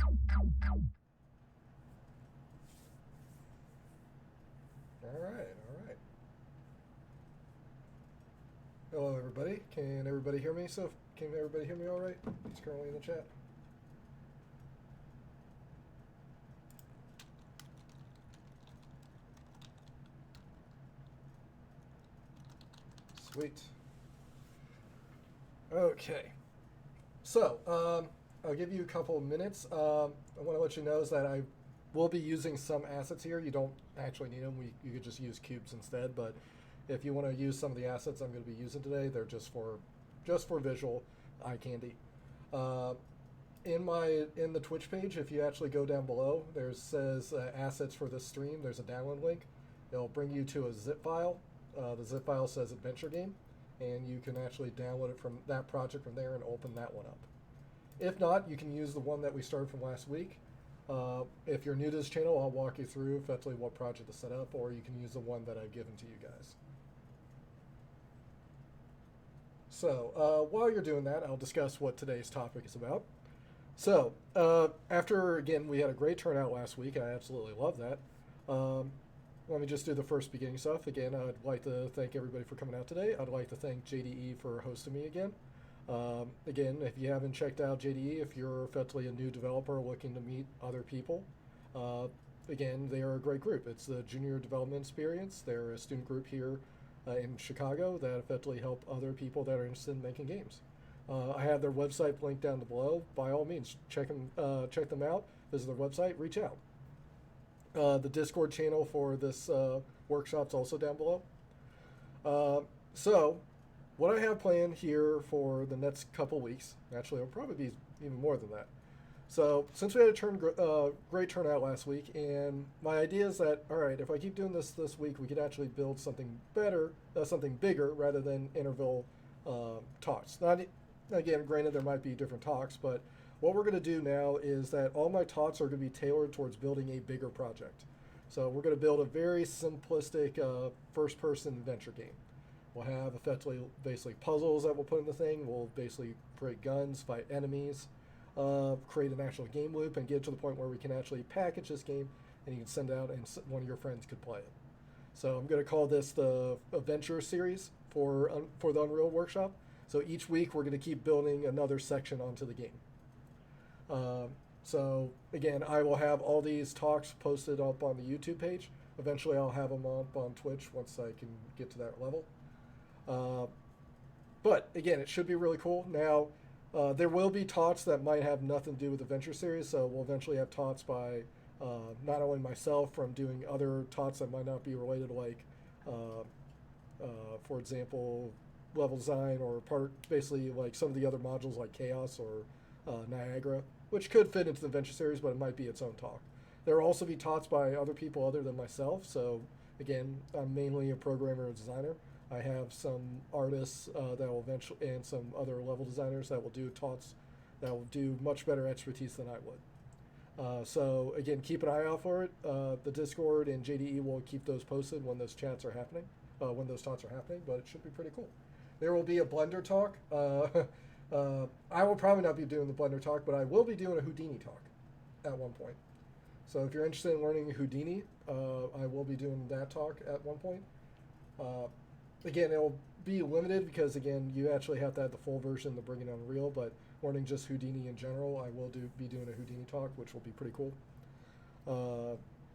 All right, all right. Hello, everybody. Can everybody hear me? Can everybody hear me all right? It's currently in the chat. Sweet. Okay. So, I'll give you a couple of minutes. I want to let you know is that I will be using some assets here. You don't actually need them. You could just use cubes instead. But if you want to use some of the assets I'm going to be using today, they're just for visual eye candy. Uh, in the Twitch page, if you actually go down below, there says assets for this stream. There's a download link. It'll bring you to a zip file. The zip file says adventure game, and you can actually download it from that project from there and open that one up. If not, you can use the one that we started from last week. If you're new to this channel, I'll walk you through effectively what project to set up, or you can use the one that I've given to you guys. So while you're doing that, I'll discuss what today's topic is about. So after, again, we had a great turnout last week. I absolutely love that. Let me just do the first beginning stuff. Again, I'd like to thank everybody for coming out today. I'd like to thank JDE for hosting me again. Again, if you haven't checked out JDE, if you're effectively a new developer looking to meet other people, again, they are a great group. It's the Junior Development Experience. They're a student group here in Chicago that effectively help other people that are interested in making games. I have their website linked down below. By all means, check them out. Visit their website. Reach out. The Discord channel for this workshop's also down below. So, what I have planned here for the next couple weeks, actually, it'll probably be even more than that. So, since we had a great turnout last week, and my idea is that, all right, if I keep doing this week, we could actually build something better, something bigger, rather than interval talks. Not, again, granted, there might be different talks, but what we're going to do now is that all my talks are going to be tailored towards building a bigger project. So we're going to build a very simplistic first-person adventure game. We'll have effectively basically puzzles that we'll put in the thing. We'll basically create guns, fight enemies, create an actual game loop, and get to the point where we can actually package this game and you can send it out and one of your friends could play it. So I'm going to call this the Adventure series for the Unreal Workshop. So each week we're going to keep building another section onto the game. So again, I will have all these talks posted up on the YouTube page. Eventually I'll have them up on Twitch once I can get to that level. But again, it should be really cool. Now, there will be talks that might have nothing to do with the Venture series, so we'll eventually have talks by not only myself from doing other talks that might not be related, like, for example, level design or basically like some of the other modules like Chaos or Niagara, which could fit into the Venture series, but it might be its own talk. There will also be talks by other people other than myself. So again, I'm mainly a programmer and designer. I have some artists that will eventually, and some other level designers that will do talks that will do much better expertise than I would. So again, keep an eye out for it. The Discord and JDE will keep those posted when those chats are happening, when those talks are happening, but it should be pretty cool. There will be a Blender talk. I will probably not be doing the Blender talk, but I will be doing a Houdini talk at one point. So if you're interested in learning Houdini, I will be doing that talk at one point. Again, it will be limited because, again, you actually have to have the full version to bring it on Unreal, but learning just Houdini in general, I will be doing a Houdini talk, which will be pretty cool.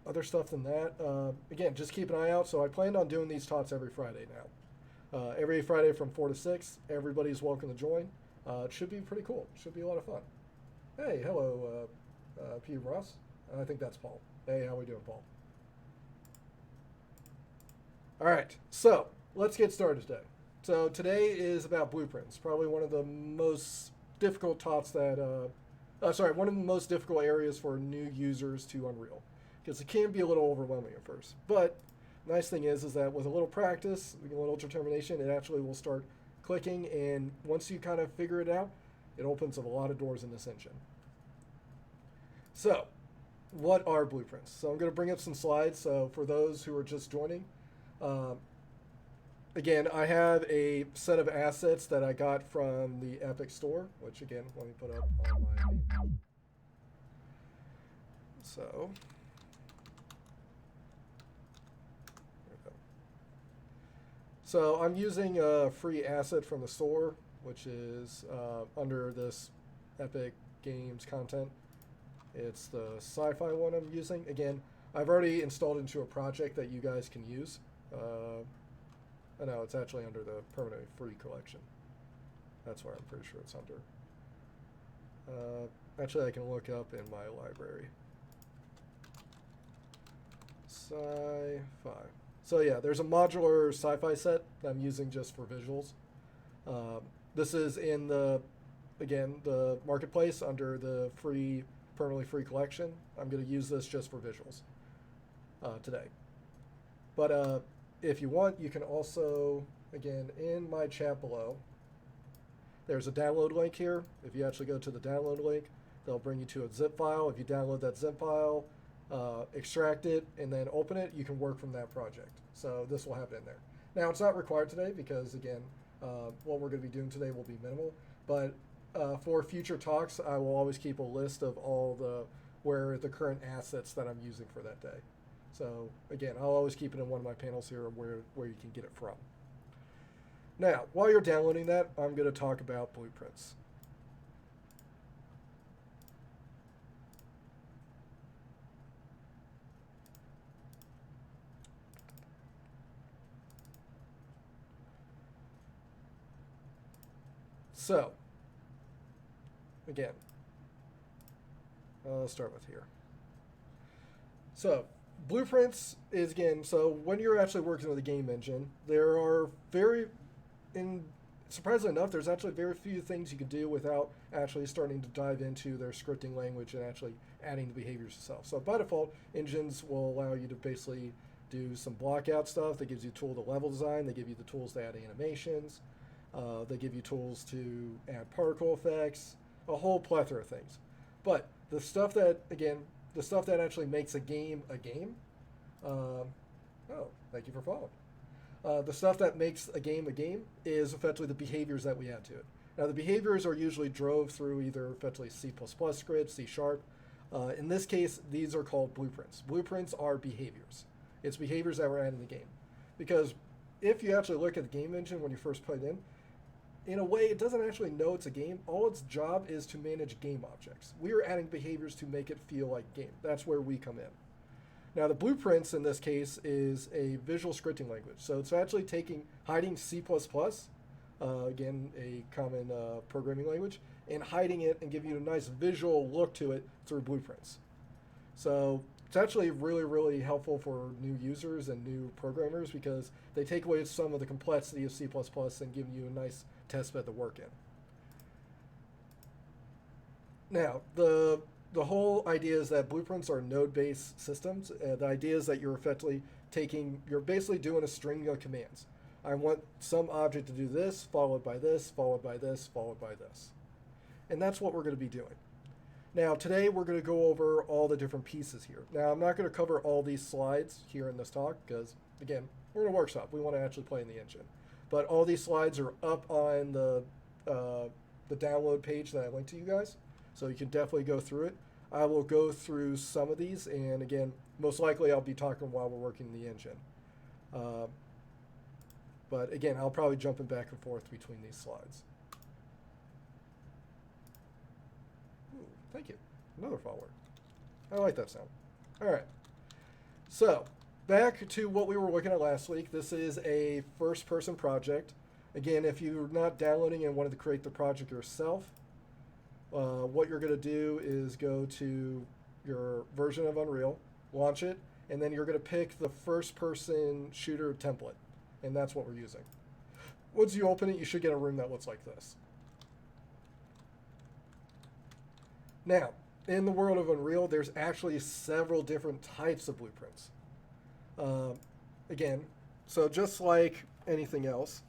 Other stuff than that, again, just keep an eye out. So I plan on doing these talks every Friday now. Every Friday from 4 to 6, everybody's welcome to join. It should be pretty cool. It should be a lot of fun. Hey, hello, Peter Ross. I think that's Paul. Hey, how we doing, Paul? All right, so let's get started today. So today is about blueprints. Probably one of the most difficult talks that, one of the most difficult areas for new users to Unreal, because it can be a little overwhelming at first. But nice thing is that with a little practice, a little determination, it actually will start clicking, and once you kind of figure it out, it opens up a lot of doors in this engine. So, what are blueprints? So I'm going to bring up some slides. So for those who are just joining, again, I have a set of assets that I got from the Epic Store, which again, let me put up on my So, there we go. So I'm using a free asset from the store, which is under this Epic Games content. It's the sci-fi one I'm using. Again, I've already installed into a project that you guys can use. I know it's actually under the permanent free collection. That's where I'm pretty sure it's under. Actually, I can look up in my library. Sci-fi. So yeah, there's a modular sci-fi set that I'm using just for visuals. This is in the, again, the marketplace under the free, permanently free collection. I'm going to use this just for visuals today. But if you want, you can also, again, in my chat below, there's a download link here. If you actually go to the download link, they'll bring you to a zip file. If you download that zip file, extract it, and then open it, you can work from that project. So this will have it in there. Now, it's not required today because, again, what we're going to be doing today will be minimal. But for future talks, I will always keep a list of all where the current assets that I'm using for that day. So, again, I'll always keep it in one of my panels here where you can get it from. Now, while you're downloading that, I'm going to talk about blueprints. So, again, I'll start with here. So, blueprints is, again, so when you're actually working with a game engine, there are surprisingly enough, there's actually very few things you can do without actually starting to dive into their scripting language and actually adding the behaviors itself. So by default, engines will allow you to basically do some blockout stuff. They gives you a tool to level design. They give you the tools to add animations. They give you tools to add particle effects, a whole plethora of things. But the stuff that, again, the stuff that actually makes a game, oh, thank you for following. The stuff that makes a game is effectively the behaviors that we add to it. Now, the behaviors are usually drove through either effectively C++ script, C#. In this case, these are called blueprints. Blueprints are behaviors. It's behaviors that were added in the game. Because if you actually look at the game engine when you first put it in a way, it doesn't actually know it's a game. All its job is to manage game objects. We are adding behaviors to make it feel like game. That's where we come in. Now, the blueprints in this case is a visual scripting language. So it's actually hiding C++, again, a common programming language, and hiding it and giving you a nice visual look to it through blueprints. So it's actually really, really helpful for new users and new programmers because they take away some of the complexity of C++ and give you a nice test bed to work in. Now, the whole idea is that blueprints are node-based systems. The idea is that you're effectively you're basically doing a string of commands. I want some object to do this, followed by this, followed by this, followed by this. And that's what we're going to be doing. Now, today we're going to go over all the different pieces here. Now, I'm not going to cover all these slides here in this talk because, again, we're in a workshop. We want to actually play in the engine. But all these slides are up on the download page that I linked to you guys. So you can definitely go through it. I will go through some of these, and again, most likely I'll be talking while we're working the engine. But again, I'll probably jumping back and forth between these slides. Ooh, thank you. Another follower. I like that sound. All right. So back to what we were looking at last week. This is a first-person project. Again, if you're not downloading and wanted to create the project yourself, what you're going to do is go to your version of Unreal, launch it, and then you're going to pick the first-person shooter template, and that's what we're using. Once you open it, you should get a room that looks like this. Now, in the world of Unreal, there's actually several different types of blueprints. Again, so just like anything else,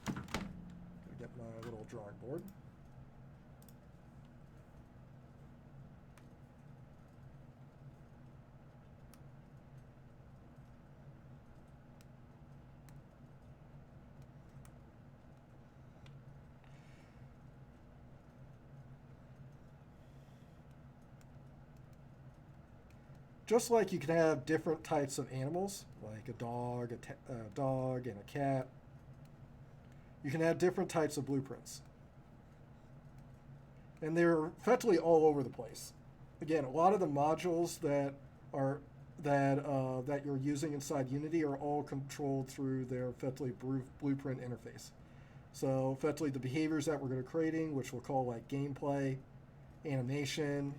get my little drawing board. just like you can have different types of animals, like a dog, a dog, and a cat, you can have different types of blueprints. And they're effectively all over the place. Again, a lot of the modules that are that you're using inside Unity are all controlled through their effectively blueprint interface. So effectively the behaviors that we're going to creating, which we'll call like gameplay, animation,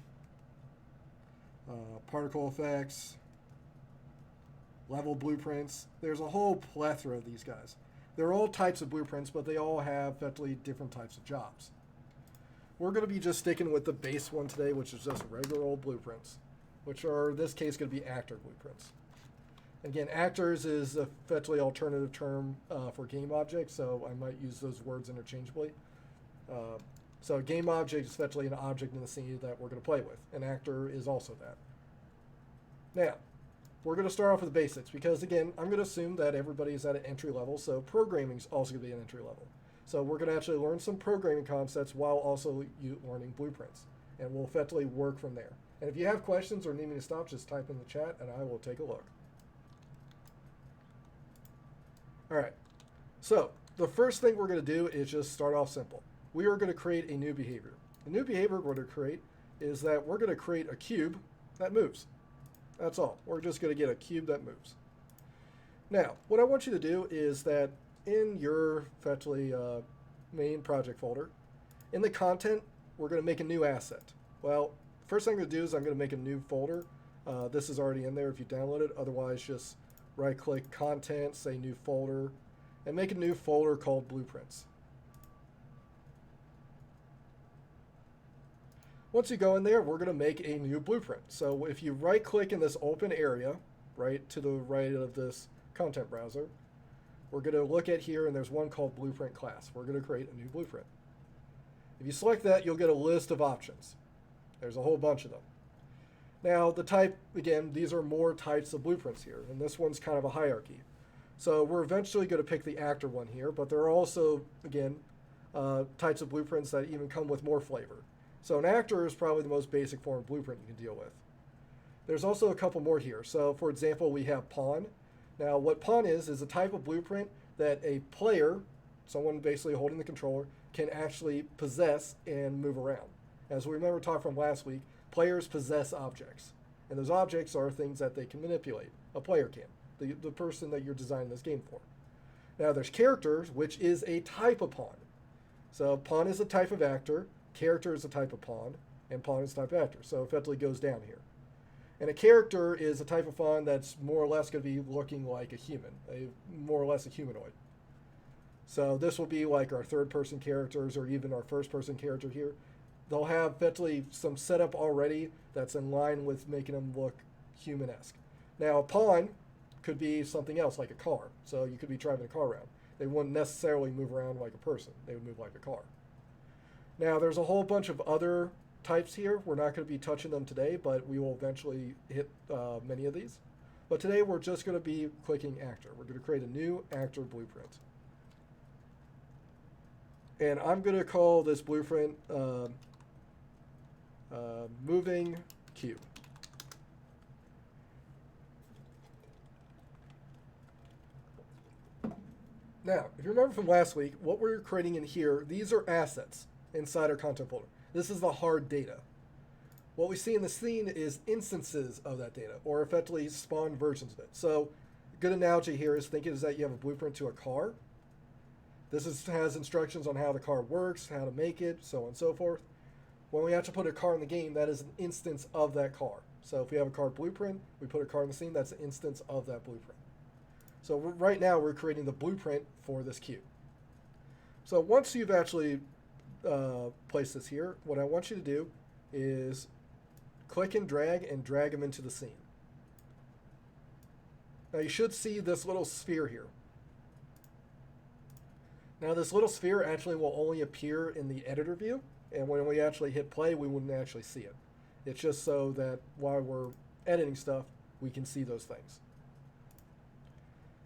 particle effects, level blueprints. There's a whole plethora of these guys. They're all types of blueprints, but they all have effectively different types of jobs. We're going to be just sticking with the base one today, which is just regular old blueprints, which are, in this case, going to be actor blueprints. Again, actors is effectively alternative term for game objects, so I might use those words interchangeably. So a game object is effectively an object in the scene that we're going to play with. An actor is also that. Now, we're going to start off with the basics because, again, I'm going to assume that everybody is at an entry level, so programming is also going to be an entry level. So we're going to actually learn some programming concepts while also learning blueprints, and we'll effectively work from there. And if you have questions or need me to stop, just type in the chat, and I will take a look. All right, so the first thing we're going to do is just start off simple. We are going to create a new behavior. The new behavior we're going to create is that we're going to create a cube that moves. That's all. We're just going to get a cube that moves. Now, what I want you to do is that in your effectively main project folder, in the content, we're going to make a new asset. Well, first thing I'm going to do is I'm going to make a new folder. This is already in there if you download it. Otherwise, just right-click Content, say New Folder, and make a new folder called Blueprints. Once you go in there, we're going to make a new blueprint. So if you right-click in this open area, right to the right of this content browser, we're going to look at here, and there's one called Blueprint Class. We're going to create a new blueprint. If you select that, you'll get a list of options. There's a whole bunch of them. Now, the type, again, these are more types of blueprints here, and this one's kind of a hierarchy. So we're eventually going to pick the actor one here, but there are also, again, types of blueprints that even come with more flavor. So an actor is probably the most basic form of blueprint you can deal with. There's also a couple more here. So, for example, we have pawn. Now, what pawn is a type of blueprint that a player, someone basically holding the controller, can actually possess and move around. As we remember talking from last week, players possess objects. And those objects are things that they can manipulate. A player can, the person that you're designing this game for. Now, there's characters, which is a type of pawn. So pawn is a type of actor, character is a type of pawn, and pawn is a type of actor. So it effectively goes down here. And a character is a type of pawn that's more or less going to be looking like a human, more or less a humanoid. So this will be like our third-person characters or even our first-person character here. They'll have effectively some setup already that's in line with making them look human-esque. Now, a pawn could be something else, like a car. So you could be driving a car around. They wouldn't necessarily move around like a person. They would move like a car. Now, there's a whole bunch of other types here. We're not going to be touching them today, but we will eventually hit many of these. But today, we're just going to be clicking actor. We're going to create a new actor blueprint. And I'm going to call this blueprint moving cube. Now, if you remember from last week, what we're creating in here, these are assets inside our content folder. This is the hard data. What we see in the scene is instances of that data, or effectively spawned versions of it. So a good analogy here is think is that you have a blueprint to a car. This has instructions on how the car works, how to make it, so on and so forth. When we actually put a car in the game, that is an instance of that car. So if we have a car blueprint, we put a car in the scene, that's an instance of that blueprint. So right now we're creating the blueprint for this cube. So once you've actually placed this here, what I want you to do is click and drag them into the scene. Now you should see this little sphere here. Now this little sphere actually will only appear in the editor view, and when we actually hit play, we wouldn't actually see it. It's just so that while we're editing stuff, we can see those things.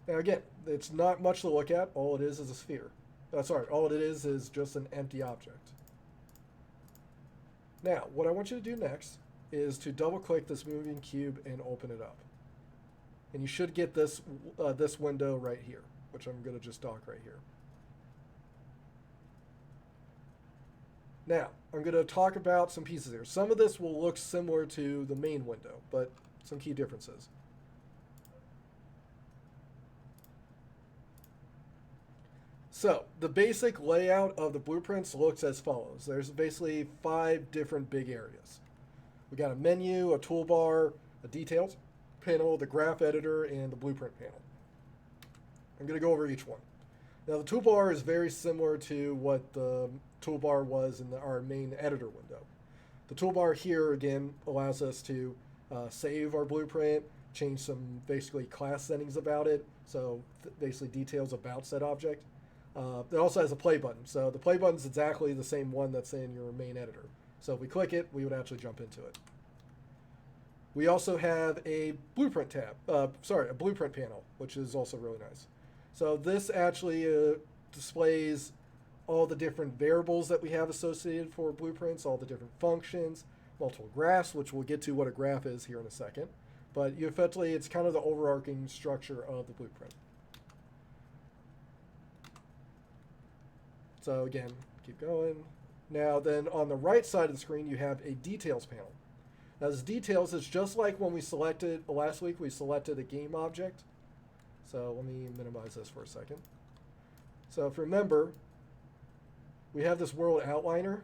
Now again, it's not much to look at. All it is a sphere. All it is just an empty object. Now, what I want you to do next is to double click this moving cube and open it up. And you should get this, this window right here, which I'm going to just dock right here. Now, I'm going to talk about some pieces here. Some of this will look similar to the main window, but some key differences. So, the basic layout of the blueprints looks as follows. There's basically 5 different big areas. We got a menu, a toolbar, a details panel, the graph editor, and the blueprint panel. I'm going to go over each one. Now, the toolbar is very similar to what the toolbar was in our main editor window. The toolbar here, again, allows us to save our blueprint, change some basically class settings about it, so basically details about said object. It also has a play button, so the play button is exactly the same one that's in your main editor. So if we click it, we would actually jump into it. We also have a blueprint tab, a blueprint panel, which is also really nice. So this actually displays all the different variables that we have associated for blueprints, all the different functions, multiple graphs, which we'll get to what a graph is here in a second. But effectively, it's kind of the overarching structure of the blueprint. So again, keep going. Now then on the right side of the screen, you have a details panel. Now this details is just like when we selected, last week we selected a game object. So let me minimize this for a second. So if you remember, we have this world outliner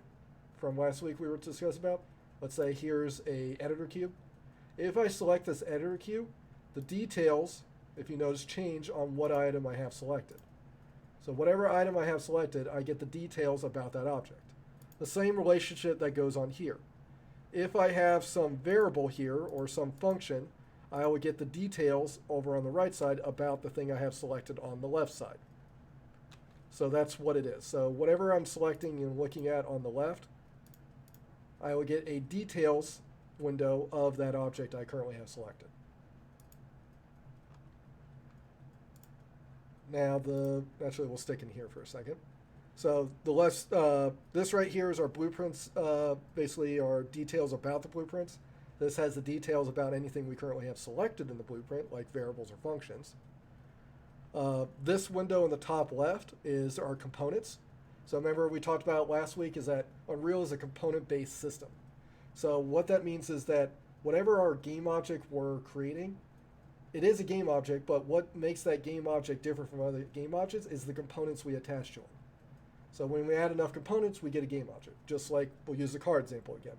from last week we were discussing about. Let's say here's a editor cube. If I select this editor cube, the details, if you notice, change on what item I have selected. So whatever item I have selected, I get the details about that object. The same relationship that goes on here. If I have some variable here or some function, I will get the details over on the right side about the thing I have selected on the left side. So that's what it is. So whatever I'm selecting and looking at on the left, I will get a details window of that object I currently have selected. Now actually we'll stick in here for a second. So the left, this right here is our blueprints, basically our details about the blueprints. This has the details about anything we currently have selected in the blueprint, like variables or functions. This window in the top left is our components. So remember we talked about last week is that Unreal is a component-based system. So what that means is that whatever our game object we're creating, it is a game object, but what makes that game object different from other game objects is the components we attach to them. So when we add enough components, we get a game object, just like we'll use the car example again.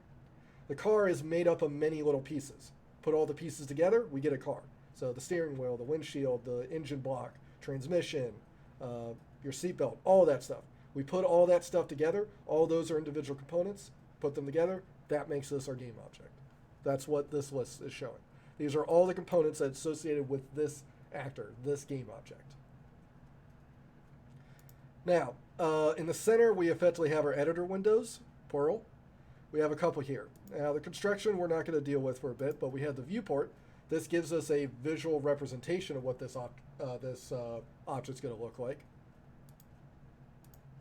The car is made up of many little pieces. Put all the pieces together, we get a car. So the steering wheel, the windshield, the engine block, transmission, your seatbelt, all that stuff. We put all that stuff together, all those are individual components, put them together, that makes this our game object. That's what this list is showing. These are all the components that's associated with this actor, this game object. Now, in the center, we effectively have our editor windows, plural. We have a couple here. Now, the construction we're not going to deal with for a bit, but we have the viewport. This gives us a visual representation of what this object's going to look like.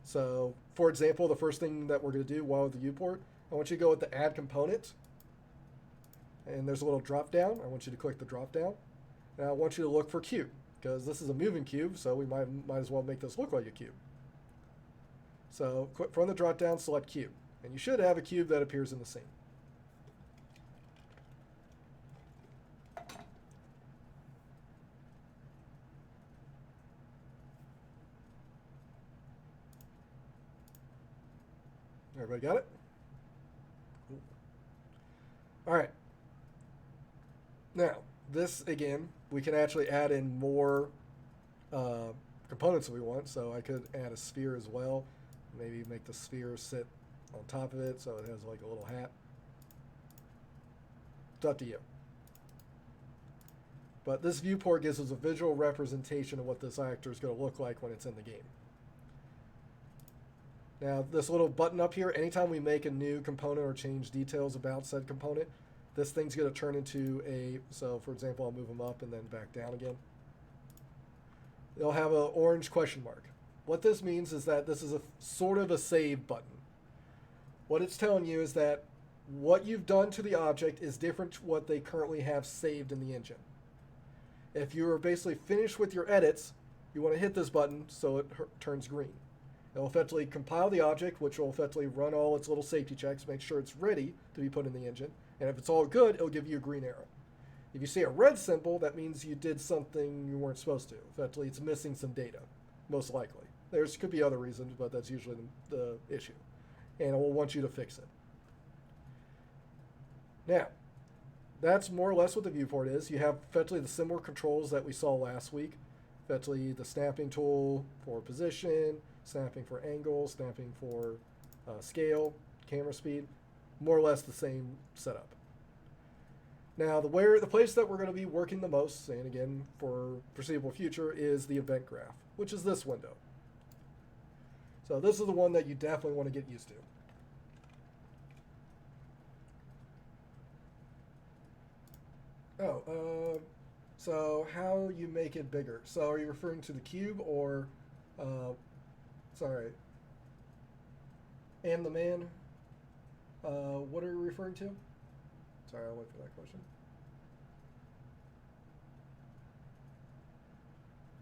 So, for example, the first thing that we're going to do while with the viewport, I want you to go with the Add Component. And there's a little drop down. I want you to click the drop down. And I want you to look for cube, because this is a moving cube, so we might as well make this look like a cube. So from the drop down, select cube. And you should have a cube that appears in the scene. Everybody got it? Cool. All right. Now, this, again, we can actually add in more components if we want. So I could add a sphere as well. Maybe make the sphere sit on top of it so it has like a little hat. It's up to you. But this viewport gives us a visual representation of what this actor is going to look like when it's in the game. Now, this little button up here, anytime we make a new component or change details about said component, this thing's going to turn into a, so for example, I'll move them up and then back down again. They'll have an orange question mark. What this means is that this is a sort of a save button. What it's telling you is that what you've done to the object is different to what they currently have saved in the engine. If you're basically finished with your edits, you want to hit this button so it turns green. It'll effectively compile the object, which will effectively run all its little safety checks, make sure it's ready to be put in the engine. And if it's all good, it'll give you a green arrow. If you see a red symbol, that means you did something you weren't supposed to. Effectively, it's missing some data, most likely. There could be other reasons, but that's usually the issue. And it will want you to fix it. Now, that's more or less what the viewport is. You have effectively the similar controls that we saw last week. Effectively, the snapping tool for position, snapping for angle, snapping for scale, camera speed. More or less the same setup. Now, the place that we're going to be working the most, and again, for foreseeable future, is the event graph, which is this window. So this is the one that you definitely want to get used to. So how you make it bigger. So are you referring to the cube or, sorry, and the man? What are you referring to? Sorry, I'll wait for that question.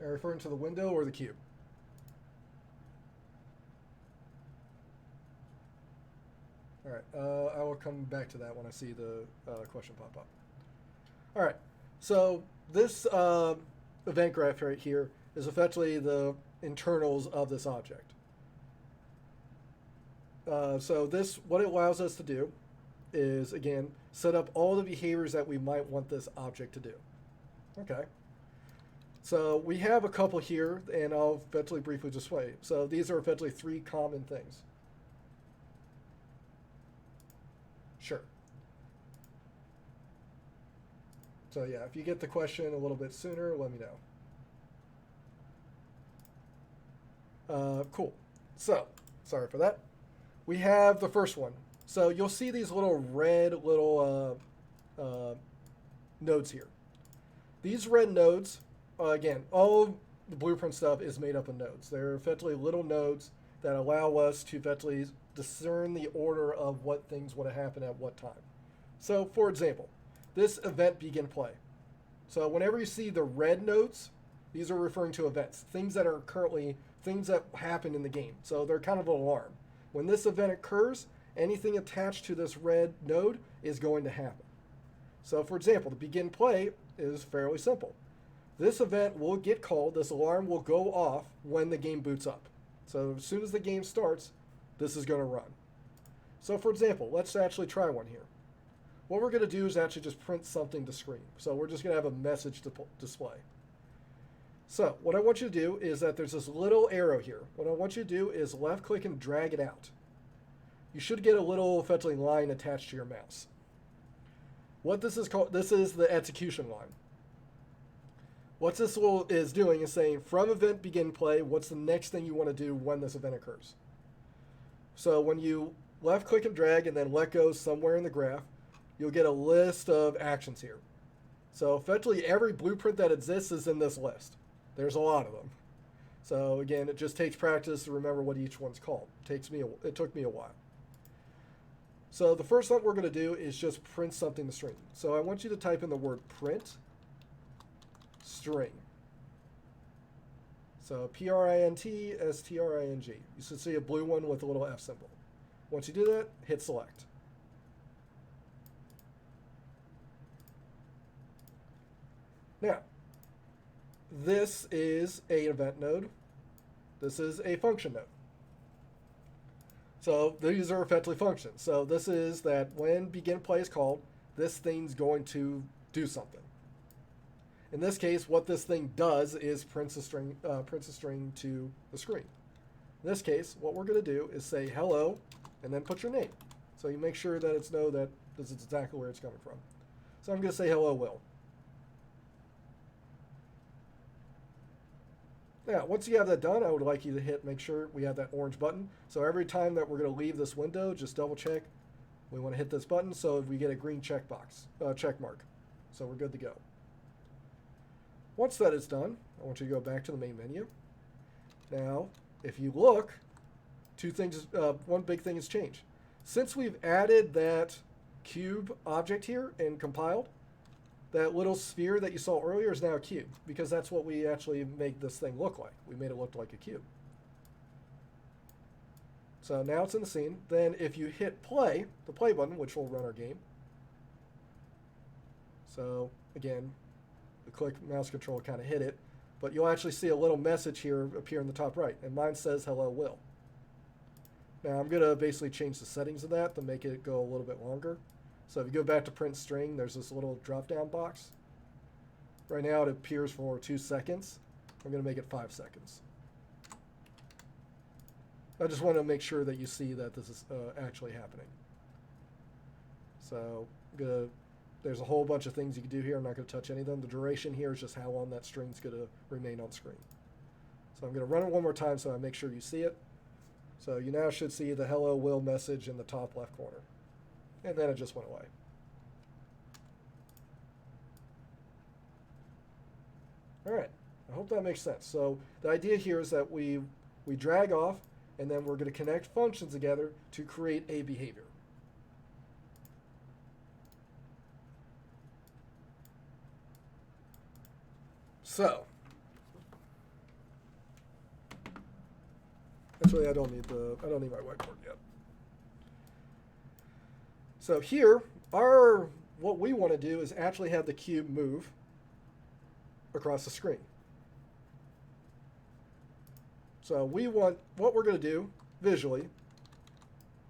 Are you referring to the window or the cube? All right, I will come back to that when I see the question pop up. All right, so this event graph right here is effectively the internals of this object. So this, what it allows us to do is, again, set up all the behaviors that we might want this object to do. Okay. So we have a couple here, and I'll effectively briefly display. So these are effectively 3 common things. Sure. So yeah, if you get the question a little bit sooner, let me know. Cool. So, sorry for that. We have the first one. So you'll see these little red nodes here. These red nodes, again, all the blueprint stuff is made up of nodes. They're effectively little nodes that allow us to effectively discern the order of what things want to happen at what time. So, for example, this event begin play. So whenever you see the red nodes, these are referring to events, things that are currently, things that happen in the game. So they're kind of an alarm. When this event occurs, anything attached to this red node is going to happen. So for example, the begin play is fairly simple. This event will get called, this alarm will go off when the game boots up. So as soon as the game starts, this is going to run. So for example, let's actually try one here. What we're going to do is actually just print something to screen. So we're just going to have a message to display. So what I want you to do is that there's this little arrow here. What I want you to do is left click and drag it out. You should get a little effectively line attached to your mouse. What this is called, this is the execution line. What this is doing is saying from event begin play, what's the next thing you want to do when this event occurs. So when you left click and drag and then let go somewhere in the graph, you'll get a list of actions here. So effectively every blueprint that exists is in this list. There's a lot of them. So again, it just takes practice to remember what each one's called. It took me a while. So the first thing we're going to do is just print something to string. So I want you to type in the word print string. So print-string. You should see a blue one with a little F symbol. Once you do that, hit select. Now, this is an event node. This is a function node. So these are effectively functions. So this is that when begin play is called, this thing's going to do something. In this case, what this thing does is prints a string to the screen. In this case, what we're going to do is say hello, and then put your name. So you make sure that it's know that this is exactly where it's coming from. So I'm going to say hello, Will. Now, once you have that done, I would like you to make sure we have that orange button. So every time that we're going to leave this window, just double check. We want to hit this button so we get a green check mark. So we're good to go. Once that is done, I want you to go back to the main menu. Now, if you look, one big thing has changed. Since we've added that cube object here and compiled, that little sphere that you saw earlier is now a cube, because that's what we actually make this thing look like. We made it look like a cube. So now it's in the scene. Then if you hit play, the play button, which will run our game. So again, the click mouse control kind of hit it, but you'll actually see a little message here appear in the top right, and mine says hello Will. Now I'm going to basically change the settings of that to make it go a little bit longer. So if you go back to print string, there's this little drop down box. Right now it appears for 2 seconds. I'm going to make it 5 seconds. I just want to make sure that you see that this is actually happening. So there's a whole bunch of things you can do here. I'm not going to touch any of them. The duration here is just how long that string is going to remain on screen. So I'm going to run it one more time so I make sure you see it. So you now should see the hello Will message in the top left corner. And then it just went away. All right, I hope that makes sense. So the idea here is that we drag off, and then we're going to connect functions together to create a behavior. So actually, I don't need my whiteboard yet. So here, what we want to do is actually have the cube move across the screen. So what we're going to do visually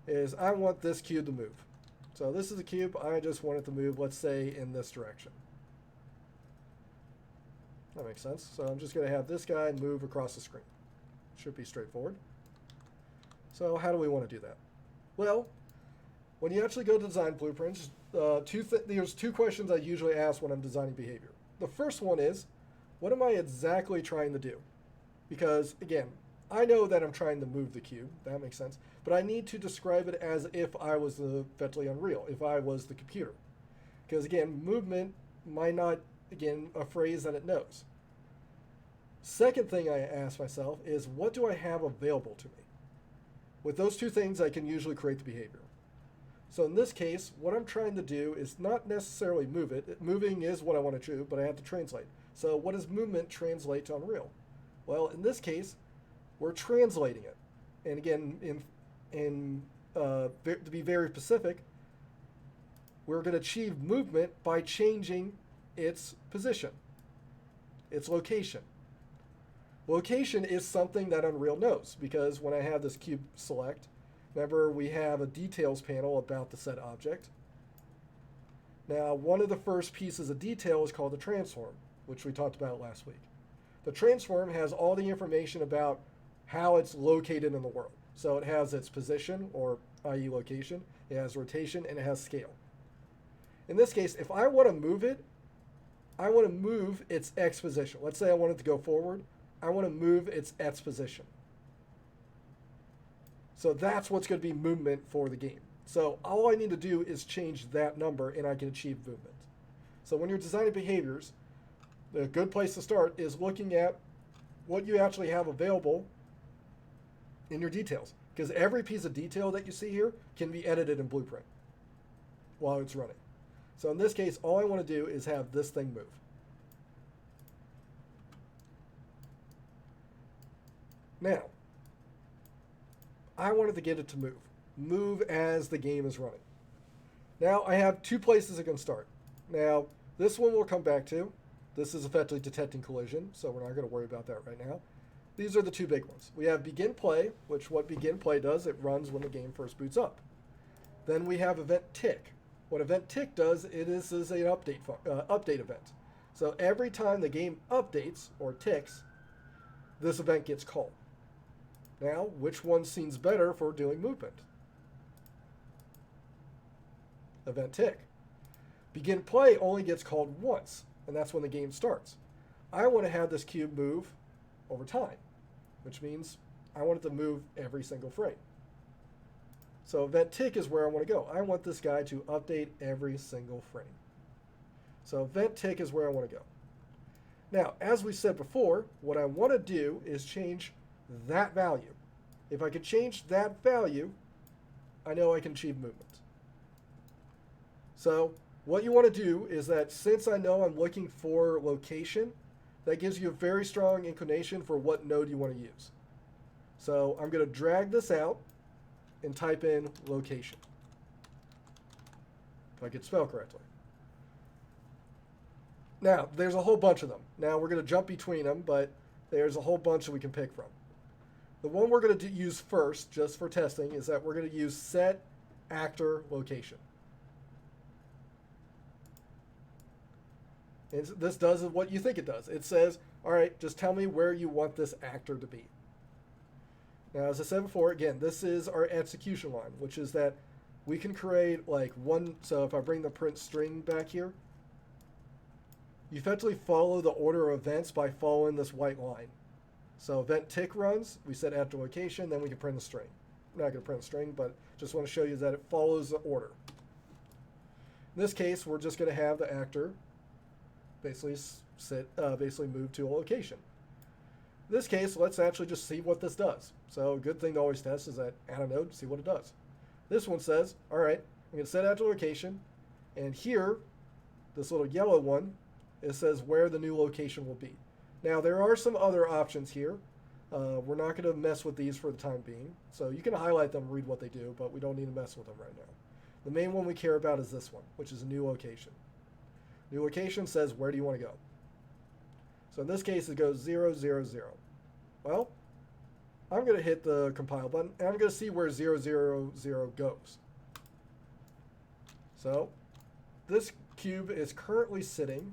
is I want this cube to move. So this is a cube. I just want it to move, let's say, in this direction. That makes sense. So I'm just going to have this guy move across the screen. Should be straightforward. So how do we want to do that? Well, when you actually go to design blueprints, there's 2 questions I usually ask when I'm designing behavior. The first one is, what am I exactly trying to do? Because, again, I know that I'm trying to move the cube. That makes sense. But I need to describe it as if I was effectively Unreal, if I was the computer. Because, again, movement might not, again, a phrase that it knows. Second thing I ask myself is, what do I have available to me? With those 2 things, I can usually create the behavior. So in this case, what I'm trying to do is not necessarily move it. Moving is what I want to do, but I have to translate. So what does movement translate to Unreal? Well, in this case, we're translating it. And again, to be very specific, we're going to achieve movement by changing its position, its location. Location is something that Unreal knows, because when I have this cube select, remember we have a details panel about the set object. Now, one of the first pieces of detail is called the transform, which we talked about last week. The transform has all the information about how it's located in the world. So it has its position, or i.e. location, it has rotation, and it has scale. In this case, if I want to move it, I want to move its x position. Let's say I want it to go forward. I want to move its x position. So that's what's going to be movement for the game. So all I need to do is change that number, and I can achieve movement. So when you're designing behaviors, a good place to start is looking at what you actually have available in your details. Because every piece of detail that you see here can be edited in Blueprint while it's running. So in this case, all I want to do is have this thing move. Now, I wanted to get it to move. Move as the game is running. Now, I have 2 places it can start. Now, this one we'll come back to. This is effectively detecting collision, so we're not going to worry about that right now. These are the 2 big ones. We have begin play, which what begin play does, it runs when the game first boots up. Then we have event tick. What event tick does, it is an update event. So every time the game updates or ticks, this event gets called. Now, which one seems better for doing movement? Event tick. Begin play only gets called once, and that's when the game starts. I want to have this cube move over time, which means I want it to move every single frame. So event tick is where I want to go. I want this guy to update every single frame. So event tick is where I want to go. Now, as we said before, what I want to do is change that value. If I could change that value, I know I can achieve movement. So what you want to do is that since I know I'm looking for location, that gives you a very strong inclination for what node you want to use. So I'm going to drag this out and type in location, if I could spell correctly. Now, there's a whole bunch of them. Now, we're going to jump between them, but there's a whole bunch that we can pick from. The one we're going to use first, just for testing, is that we're going to use set actor location. And this does what you think it does. It says, all right, just tell me where you want this actor to be. Now, as I said before, again, this is our execution line, which is that we can create like one. So if I bring the print string back here, you effectively follow the order of events by following this white line. So event tick runs, we set after location, then we can print a string. I'm not going to print a string, but just want to show you that it follows the order. In this case, we're just going to have the actor basically basically move to a location. In this case, let's actually just see what this does. So a good thing to always test is that add a node, see what it does. This one says, all right, I'm going to set after location, and here, this little yellow one, it says where the new location will be. Now, there are some other options here. We're not going to mess with these for the time being. So you can highlight them, read what they do, but we don't need to mess with them right now. The main one we care about is this one, which is a new location. New location says, where do you want to go? So in this case, it goes 0, 0, 0. Well, I'm going to hit the compile button, and I'm going to see where 0, 0, 0 goes. So this cube is currently sitting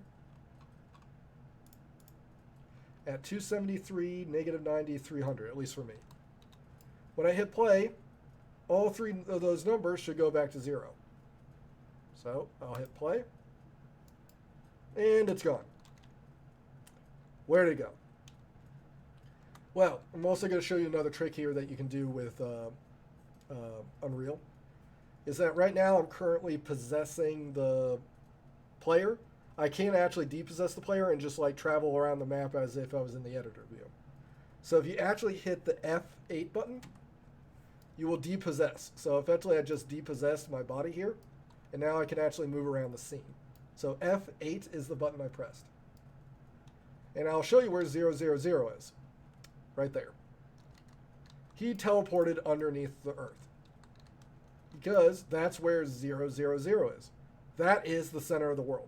at 273, negative 90, 300, at least for me. When I hit play, all three of those numbers should go back to 0. So I'll hit play, and it's gone. Where did it go? Well, I'm also going to show you another trick here that you can do with Unreal. Is that right now I'm currently possessing the player. I can't actually depossess the player and just like travel around the map as if I was in the editor view. So if you actually hit the F8 button, you will depossess. So effectively I just depossessed my body here, and now I can actually move around the scene. So F8 is the button I pressed. And I'll show you where 0, 0, 0 is. Right there. He teleported underneath the Earth. Because that's where 0, 0, 0 is. That is the center of the world.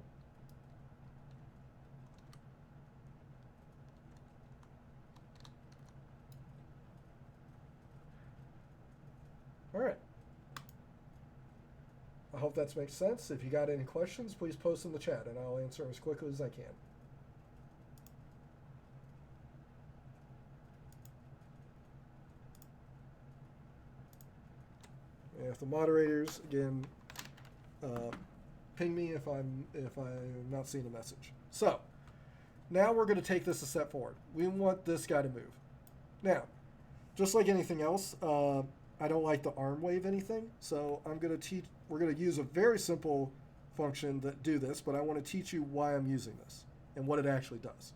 All right. I hope that makes sense. If you got any questions, please post in the chat, and I'll answer them as quickly as I can. If the moderators, again, ping me if I'm not seeing a message. So, now we're going to take this a step forward. We want this guy to move. Now, just like anything else, I don't like to arm wave anything, so we're going to use a very simple function that do this, but I want to teach you why I'm using this and what it actually does.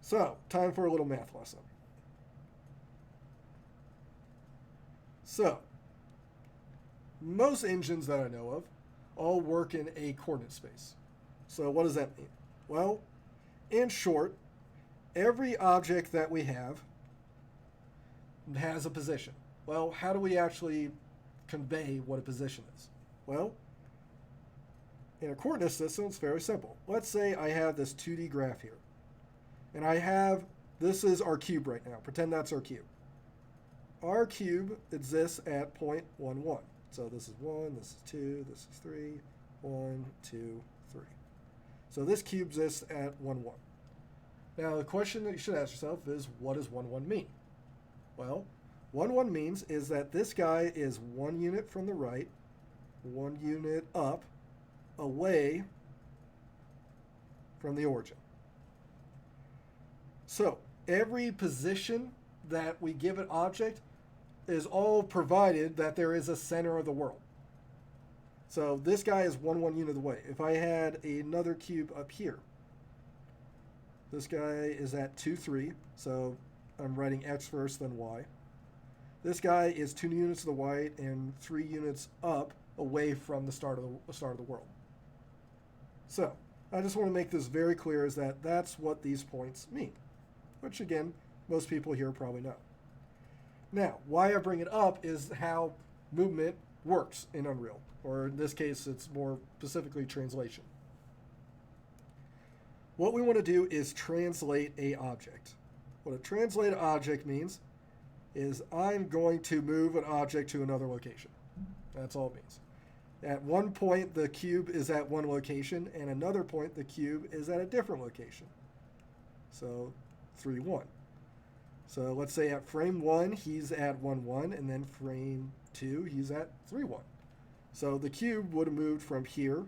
So, time for a little math lesson. So, most engines that I know of all work in a coordinate space. So what does that mean? Well, in short, every object that we have has a position. Well, how do we actually convey what a position is? Well, in a coordinate system, it's very simple. Let's say I have this 2D graph here. And this is our cube right now. Pretend that's our cube. Our cube exists at point 1, 1. So this is 1, this is 2, this is 3, 1, 2, 3. So this cube exists at 1, 1. Now the question that you should ask yourself is, what does 1, 1 mean? Well, 1, 1 means is that this guy is 1 unit from the right, 1 unit up, away from the origin. So every position that we give an object is all provided that there is a center of the world. So this guy is 1, 1 unit away. If I had another cube up here, this guy is at 2, 3, so I'm writing X first, then Y. This guy is 2 units to the right and 3 units up, away from the start of the world. So I just want to make this very clear is that that's what these points mean, which again, most people here probably know. Now, why I bring it up is how movement works in Unreal, or in this case, it's more specifically translation. What we want to do is translate a object. What a translated object means is I'm going to move an object to another location. That's all it means. At one point, the cube is at one location, and another point, the cube is at a different location. So 3, 1. So let's say at frame 1, he's at 1, 1, and then frame 2, he's at 3, 1. So the cube would have moved from here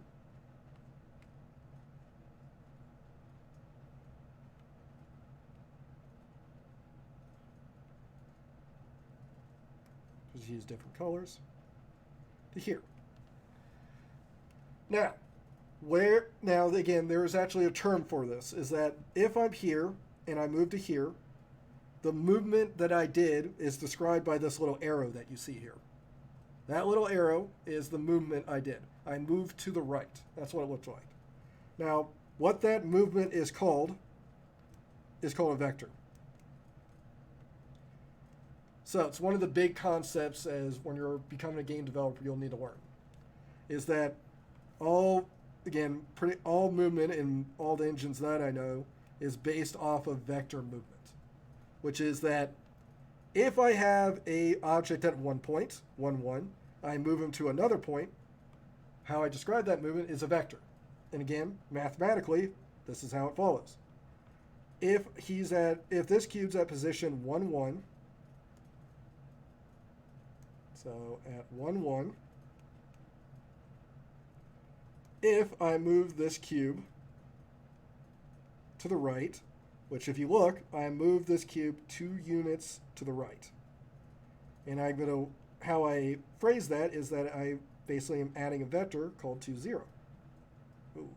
just use different colors to here. Now again, there is actually a term for this, is that if I'm here and I move to here, the movement that I did is described by this little arrow that you see here. That little arrow is the movement I did. I moved to the right. That's what it looks like. Now, what that movement is called a vector. So it's one of the big concepts as when you're becoming a game developer you'll need to learn, is that all movement in all the engines that I know is based off of vector movement, which is that if I have a object at one point, 1, 1, I move him to another point, how I describe that movement is a vector. And again, mathematically, this is how it follows. If this cube's at position 1, 1, so at 1, 1, if I move this cube to the right, which if you look, I move this cube 2 units to the right. And how I phrase that is that I basically am adding a vector called 2, 0. Ooh.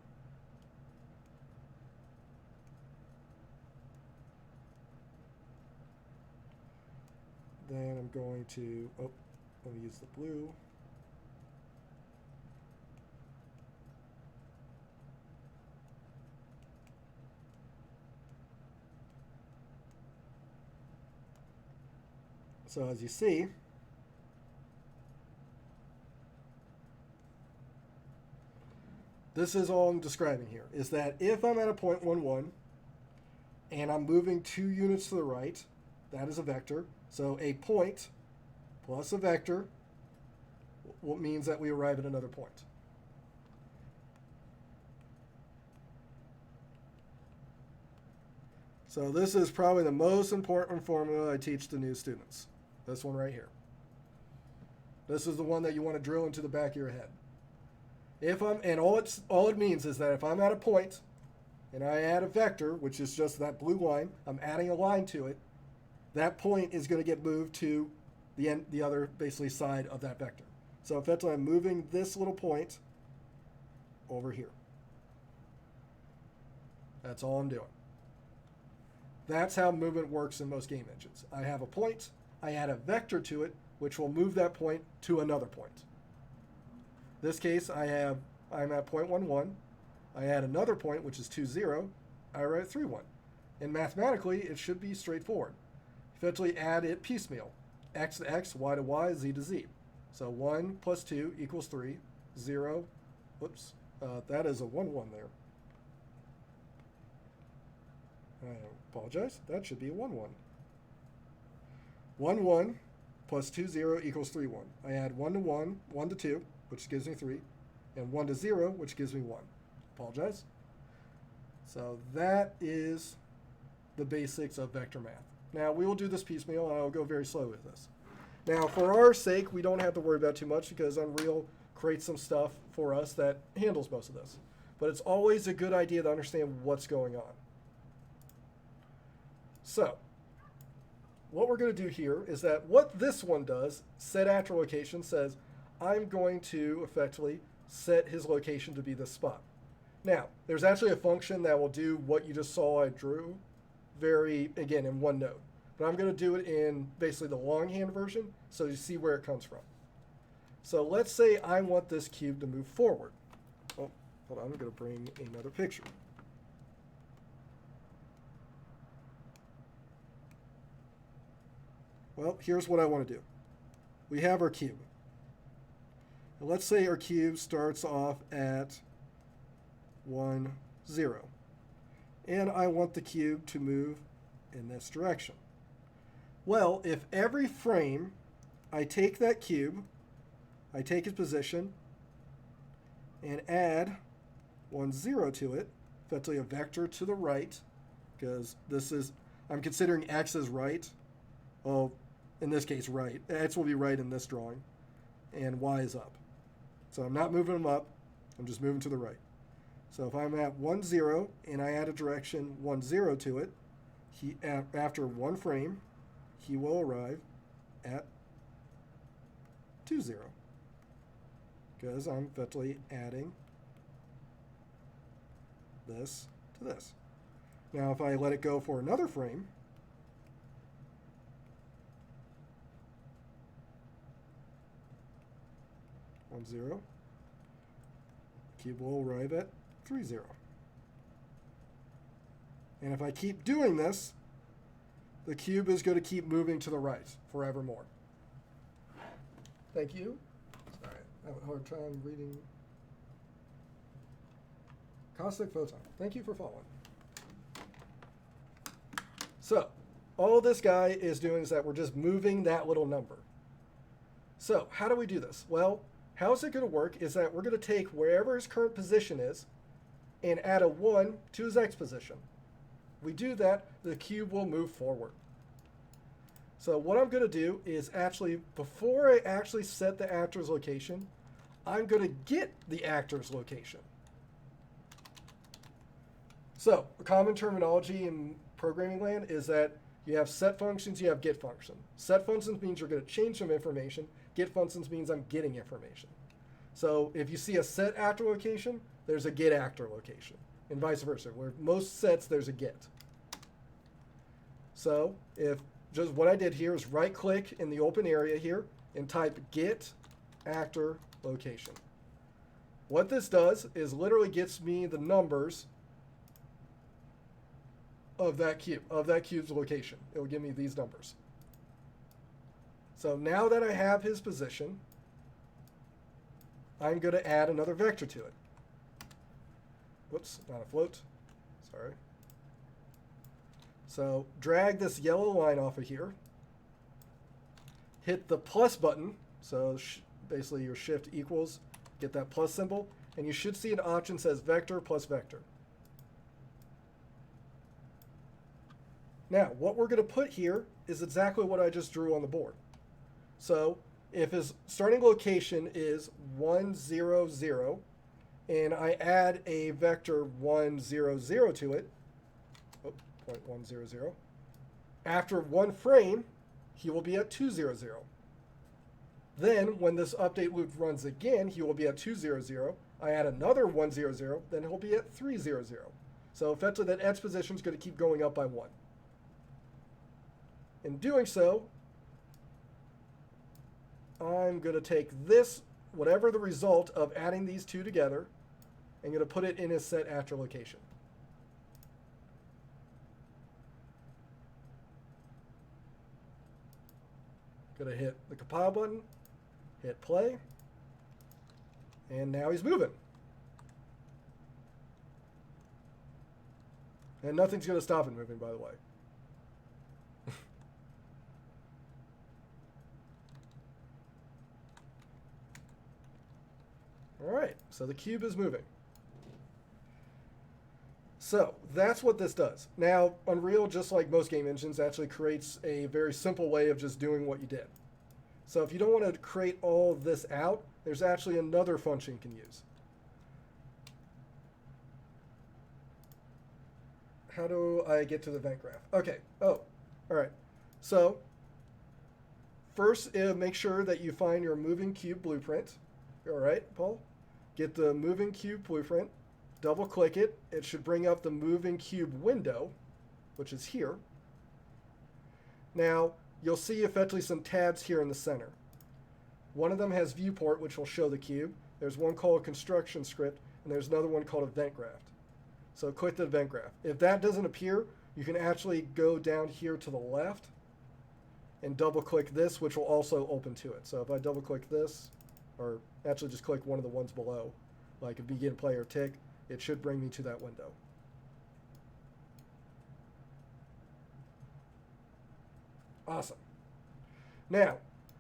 Then I'm going to, let me use the blue. So as you see, this is all I'm describing here, is that if I'm at a point 1, 1, and I'm moving 2 units to the right, that is a vector. So a point plus a vector means that we arrive at another point. So this is probably the most important formula I teach to new students. This one right here. This is the one that you want to drill into the back of your head. All it means is that if I'm at a point and I add a vector, which is just that blue line, I'm adding a line to it, that point is going to get moved to the other basically side of that vector. So effectively I'm moving this little point over here. That's all I'm doing. That's how movement works in most game engines. I have a point, I add a vector to it, which will move that point to another point. In this case, I'm at point 1, 1. I add another point, which is 2, 0. I write 3, 1. And mathematically, it should be straightforward. Effectively add it piecemeal. X to X, Y to Y, Z to Z. So 1 plus 2 equals 3. 0, whoops, that is a 1, 1 there. I apologize. That should be a 1, 1. 1, 1 plus 2, 0 equals 3, 1. I add 1 to 1, 1 to 2, which gives me 3, and 1 to 0, which gives me 1. Apologize. So that is the basics of vector math. Now, we will do this piecemeal, and I'll go very slow with this. Now, for our sake, we don't have to worry about too much because Unreal creates some stuff for us that handles most of this. But it's always a good idea to understand what's going on. So, what we're going to do here is that what this one does, set actor location, says I'm going to effectively set his location to be this spot. Now, there's actually a function that will do what you just saw I drew again, in one node. But I'm going to do it in basically the longhand version so you see where it comes from. So let's say I want this cube to move forward. Oh, hold on, I'm going to bring another picture. Well, here's what I want to do. We have our cube. And let's say our cube starts off at 1, 0. And I want the cube to move in this direction. Well, if every frame I take that cube, I take its position, and add 1, 0 to it, effectively a vector to the right, because this is, I'm considering x as right. Well, in this case, right. X will be right in this drawing, and y is up. So I'm not moving them up, I'm just moving to the right. So if I'm at 1, 0, and I add a direction 1, 0 to it, after one frame, he will arrive at 2, 0. Because I'm effectively adding this to this. Now if I let it go for another frame, one, 0, the cube will arrive at 3, 0. And if I keep doing this, the cube is going to keep moving to the right forevermore. Thank you. Sorry, I have a hard time reading. Caustic photon. Thank you for following. So, all this guy is doing is that we're just moving that little number. So, how do we do this? Well, how's it going to work is that we're going to take wherever his current position is and add a 1 to his x position. We do that, the cube will move forward. So what I'm going to do is actually, before I actually set the actor's location, I'm going to get the actor's location. So a common terminology in programming land is that you have set functions, you have get function. Set functions means you're going to change some information. Get functions means I'm getting information. So if you see a set actor location, there's a get actor location, and vice versa. Where most sets, there's a get. So if just what I did here is right click in the open area here and type get actor location. What this does is literally gets me the numbers of that cube's location. It will give me these numbers. So now that I have his position, I'm going to add another vector to it. Whoops, not a float. Sorry. So drag this yellow line off of here. Hit the plus button. So basically your shift equals, get that plus symbol. And you should see an option that says vector plus vector. Now, what we're going to put here is exactly what I just drew on the board. So if his starting location is 1, 0, 0, and I add a vector 1, 0, 0 to it, 0.100, after one frame, he will be at 2, 0, 0. Then, when this update loop runs again, he will be at 2, 0, 0. I add another 1, 0, 0, then he'll be at 3, 0, 0. So effectively, that x position is going to keep going up by 1. In doing so, I'm going to take this, whatever the result of adding these two together, and going to put it in his set actor location. Going to hit the compile button, hit play, and now he's moving. And nothing's going to stop him moving, by the way. All right, so the cube is moving. So that's what this does. Now, Unreal, just like most game engines, actually creates a very simple way of just doing what you did. So if you don't want to create all this out, there's actually another function you can use. How do I get to the event graph? Okay, all right. So first, make sure that you find your moving cube blueprint. All right, Paul? Get the moving cube blueprint. Double click it. It should bring up the moving cube window, which is here. Now, you'll see effectively some tabs here in the center. One of them has viewport, which will show the cube. There's one called construction script, and there's another one called event graph. So click the event graph. If that doesn't appear, you can actually go down here to the left and double click this, which will also open to it. So if I double click this, or actually just click one of the ones below, like a begin player tick, it should bring me to that window. Awesome. Now,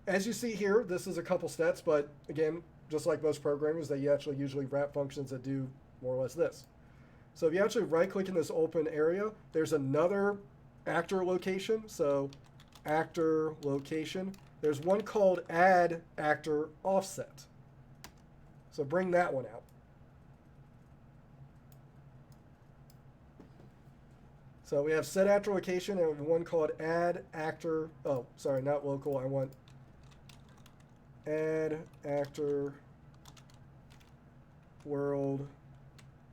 as you see here, this is a couple steps, but again, just like most programmers, they actually usually wrap functions that do more or less this. So if you actually right-click in this open area, there's another actor location. So actor location. There's one called add actor offset. So bring that one out. So we have set actor location and one called add actor. Oh, sorry, not local. I want add actor world.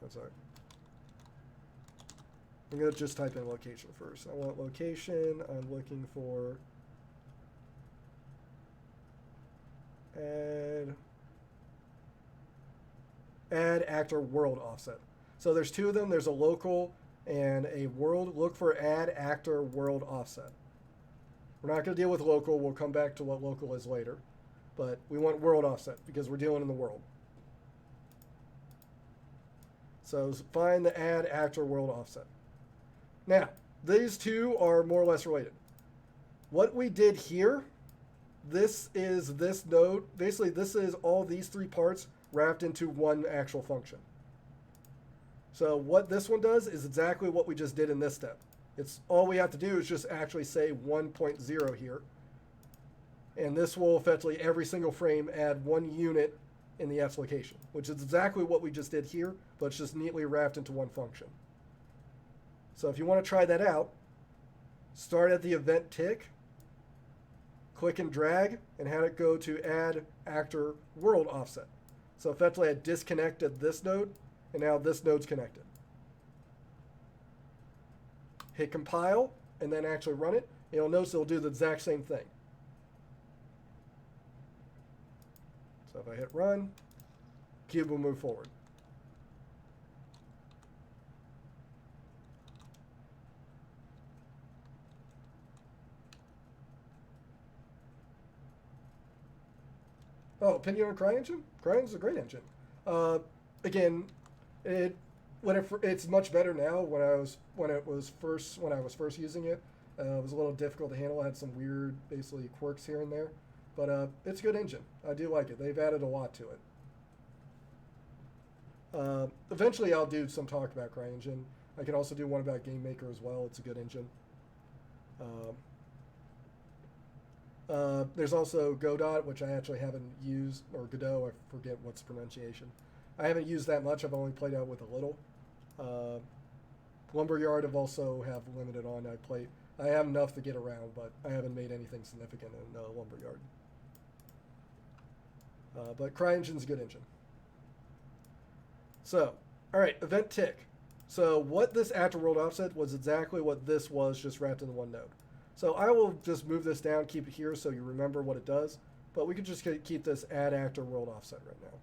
I'm sorry. I'm going to just type in location first. I want location. I'm looking for add actor world offset. So there's two of them. There's a local and a world. Look for add actor world offset. We're not going to deal with local. We'll come back to what local is later. But we want world offset because we're dealing in the world. So find the add actor world offset. Now, these two are more or less related. What we did here, this is this node. Basically, this is all these three parts wrapped into one actual function. So what this one does is exactly what we just did in this step. It's all we have to do is just actually say 1.0 here. And this will effectively every single frame add 1 unit in the F's location, which is exactly what we just did here, but it's just neatly wrapped into one function. So if you want to try that out, start at the event tick, click and drag, and have it go to add actor world offset. So effectively I disconnected this node, and now this node's connected. Hit compile, and then actually run it. And you'll notice it'll do the exact same thing. So if I hit run, cube will move forward. Oh, opinion on CryEngine? CryEngine's a great engine. Again, it's much better now. When I was first using it, it was a little difficult to handle. I had some weird, basically quirks here and there, but it's a good engine. I do like it. They've added a lot to it. Eventually, I'll do some talk about CryEngine. I can also do one about GameMaker as well. It's a good engine. There's also Godot, which I actually haven't used, or Godot, I forget what's the pronunciation. I haven't used that much. I've only played out with a little. Lumberyard I've also have limited on. I have enough to get around, but I haven't made anything significant in Lumberyard. But CryEngine's a good engine. So, all right, event tick. So what this actor world offset was exactly what this was, just wrapped into one node. So I will just move this down, keep it here so you remember what it does. But we could just keep this add actor world offset right now.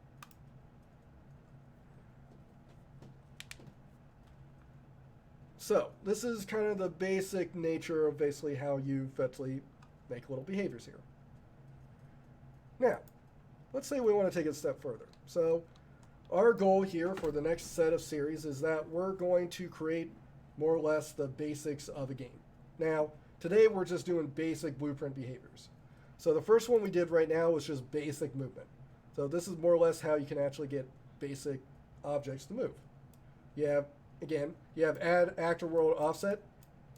So this is kind of the basic nature of basically how you effectively make little behaviors here. Now, let's say we want to take it a step further. So our goal here for the next set of series is that we're going to create more or less the basics of a game. Now, today we're just doing basic blueprint behaviors. So the first one we did right now was just basic movement. So this is more or less how you can actually get basic objects to move. You have, again, you have add actor world offset.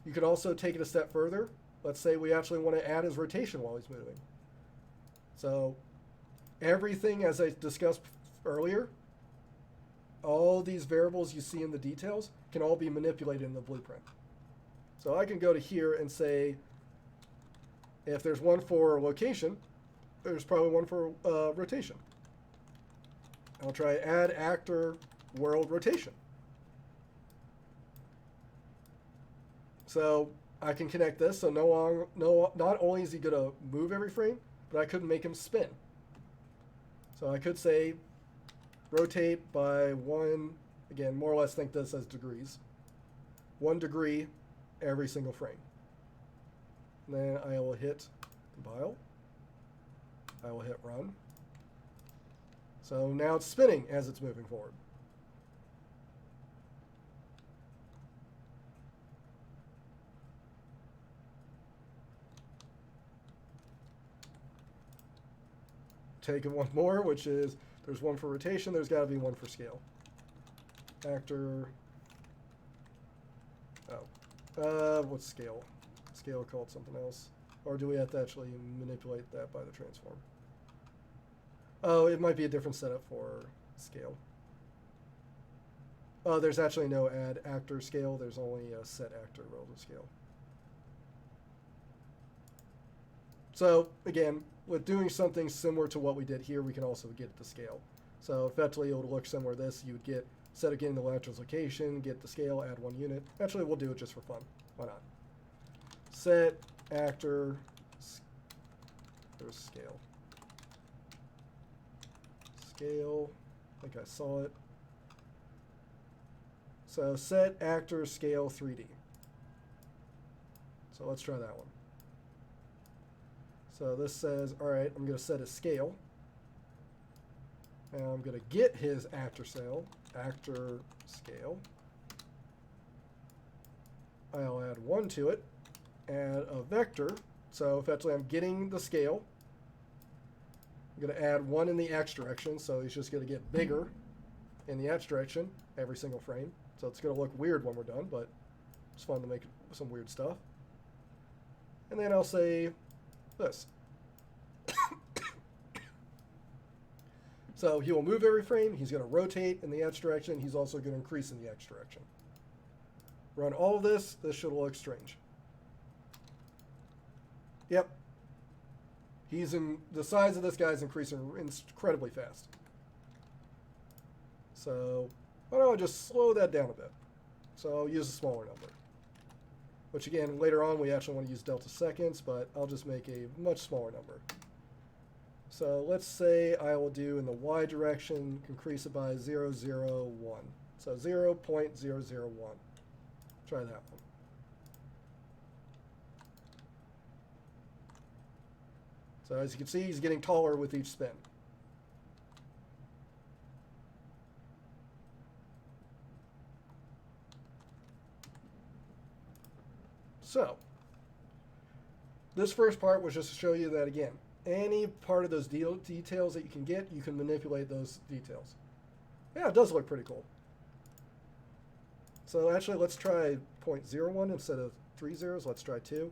You could also take it a step further. Let's say we actually want to add his rotation while he's moving. So everything, as I discussed earlier, all these variables you see in the details can all be manipulated in the blueprint. So I can go to here and say, if there's one for location, there's probably one for rotation. I'll try add actor world rotation. So I can connect this, so not only is he going to move every frame, but I couldn't make him spin. So I could say rotate by 1, again, more or less think this as degrees, 1 degree every single frame. And then I will hit compile. I will hit run. So now it's spinning as it's moving forward. Taking one more, which is there's one for rotation, there's got to be one for scale. Actor. Oh. What's scale? Scale called something else. Or do we have to actually manipulate that by the transform? Oh, it might be a different setup for scale. Oh, there's actually no add actor scale. There's only a set actor relative scale. So, again, with doing something similar to what we did here, we can also get the scale. So, effectively, it would look similar to this. You would get, instead of getting the lattice location, get the scale, add 1 unit. Actually, we'll do it just for fun. Why not? Set actor, there's scale. Scale, I think I saw it. So set actor scale 3D. So let's try that one. So this says, all right, I'm going to set a scale. And I'm going to get his actor scale. I'll add 1 to it. Add a vector. So effectively I'm getting the scale. I'm going to add 1 in the X direction, so he's just going to get bigger in the X direction every single frame. So it's going to look weird when we're done, but it's fun to make some weird stuff. And then I'll say this. So he will move every frame. He's going to rotate in the X direction. He's also going to increase in the X direction. Run all of this. This should look strange. Yep. The size of this guy is increasing incredibly fast. So why don't I just slow that down a bit? So I'll use a smaller number. Which again, later on we actually want to use delta seconds, but I'll just make a much smaller number. So let's say I will do in the Y direction, increase it by 0.001. So 0.001. Try that one. So as you can see, he's getting taller with each spin. So this first part was just to show you that, again, any part of those details that you can get, you can manipulate those details. Yeah, it does look pretty cool. So actually, let's try 0.01 instead of 3 zeros. Let's try 2.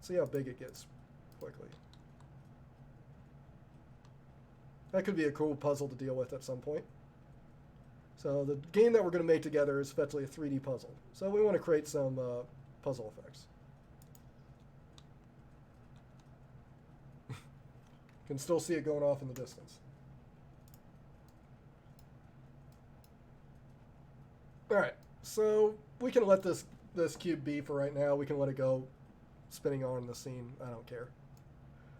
See how big it gets quickly. That could be a cool puzzle to deal with at some point. So the game that we're going to make together is effectively a 3D puzzle. So we want to create some puzzle effects. Can still see it going off in the distance. All right, so we can let this cube be for right now. We can let it go spinning on the scene. I don't care.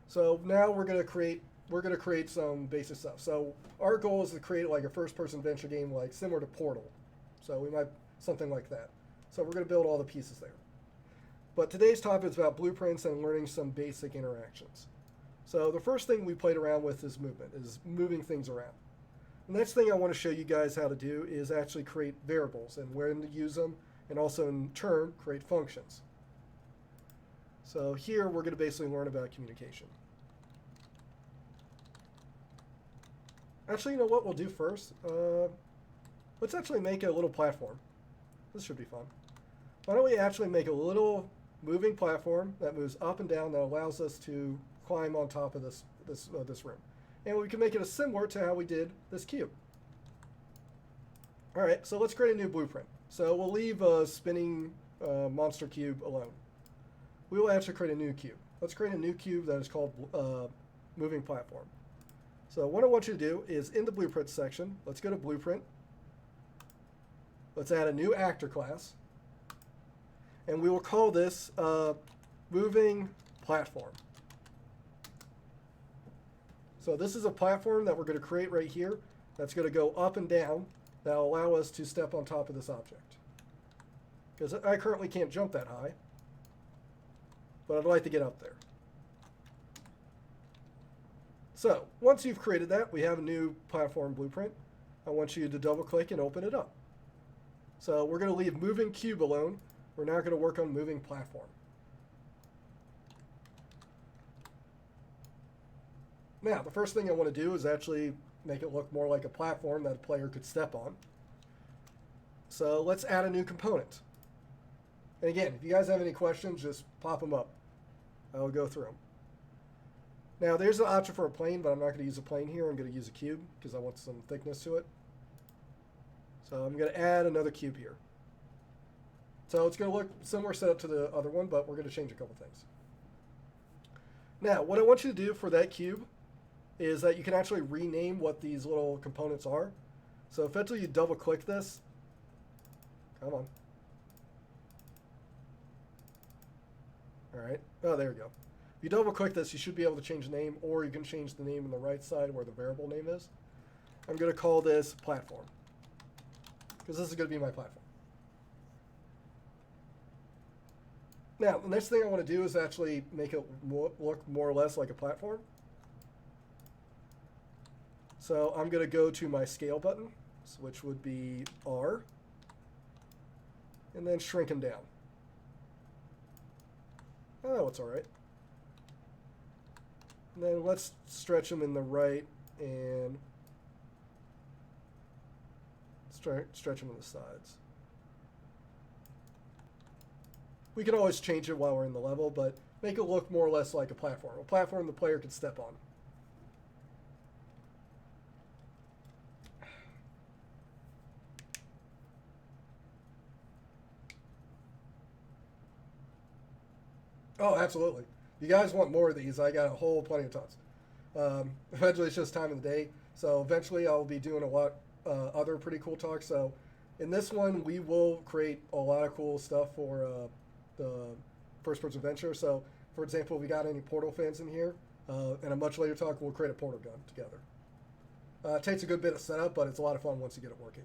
So now we're going to create some basic stuff. So our goal is to create like a first-person adventure game, like similar to Portal. So we might something like that. So we're going to build all the pieces there. But today's topic is about blueprints and learning some basic interactions. So the first thing we played around with is movement, is moving things around. The next thing I want to show you guys how to do is actually create variables and when to use them, and also in turn create functions. So here we're going to basically learn about communication. Actually, you know what we'll do first? Let's actually make a little platform. This should be fun. Why don't we actually make a little moving platform that moves up and down that allows us to climb on top of this room. And we can make it as similar to how we did this cube. All right, so let's create a new blueprint. So we'll leave a spinning monster cube alone. We will actually create a new cube. Let's create a new cube that is called moving platform. So what I want you to do is in the blueprint section, let's go to blueprint. Let's add a new actor class. And we will call this moving platform. So this is a platform that we're going to create right here that's going to go up and down that will allow us to step on top of this object. Because I currently can't jump that high, but I'd like to get up there. So once you've created that, we have a new platform blueprint. I want you to double click and open it up. So we're going to leave moving cube alone. We're now going to work on moving platform. Now, the first thing I want to do is actually make it look more like a platform that a player could step on. So let's add a new component. And again, if you guys have any questions, just pop them up. I'll go through them. Now, there's an option for a plane, but I'm not going to use a plane here. I'm going to use a cube because I want some thickness to it. So I'm going to add another cube here. So it's going to look similar setup to the other one, but we're going to change a couple things. Now, what I want you to do for that cube is that you can actually rename what these little components are. So effectively, you double click this. Come on. All right. Oh, there we go. If you double click this, you should be able to change the name, or you can change the name on the right side where the variable name is. I'm going to call this platform because this is going to be my platform. Now, the next thing I want to do is actually make it look more or less like a platform. So I'm going to go to my scale button, which would be R, and then shrink them down. Oh, it's all right. And then let's stretch them in the right and stretch them in the sides. We can always change it while we're in the level, but make it look more or less like a platform the player can step on. Oh, absolutely. If you guys want more of these, I got a whole plenty of tons. Eventually, it's just time of the day. So eventually, I'll be doing a lot other pretty cool talks. So in this one, we will create a lot of cool stuff for the first-person adventure. So, for example, if we got any Portal fans in here, in a much later talk, we'll create a Portal gun together. It takes a good bit of setup, but it's a lot of fun once you get it working.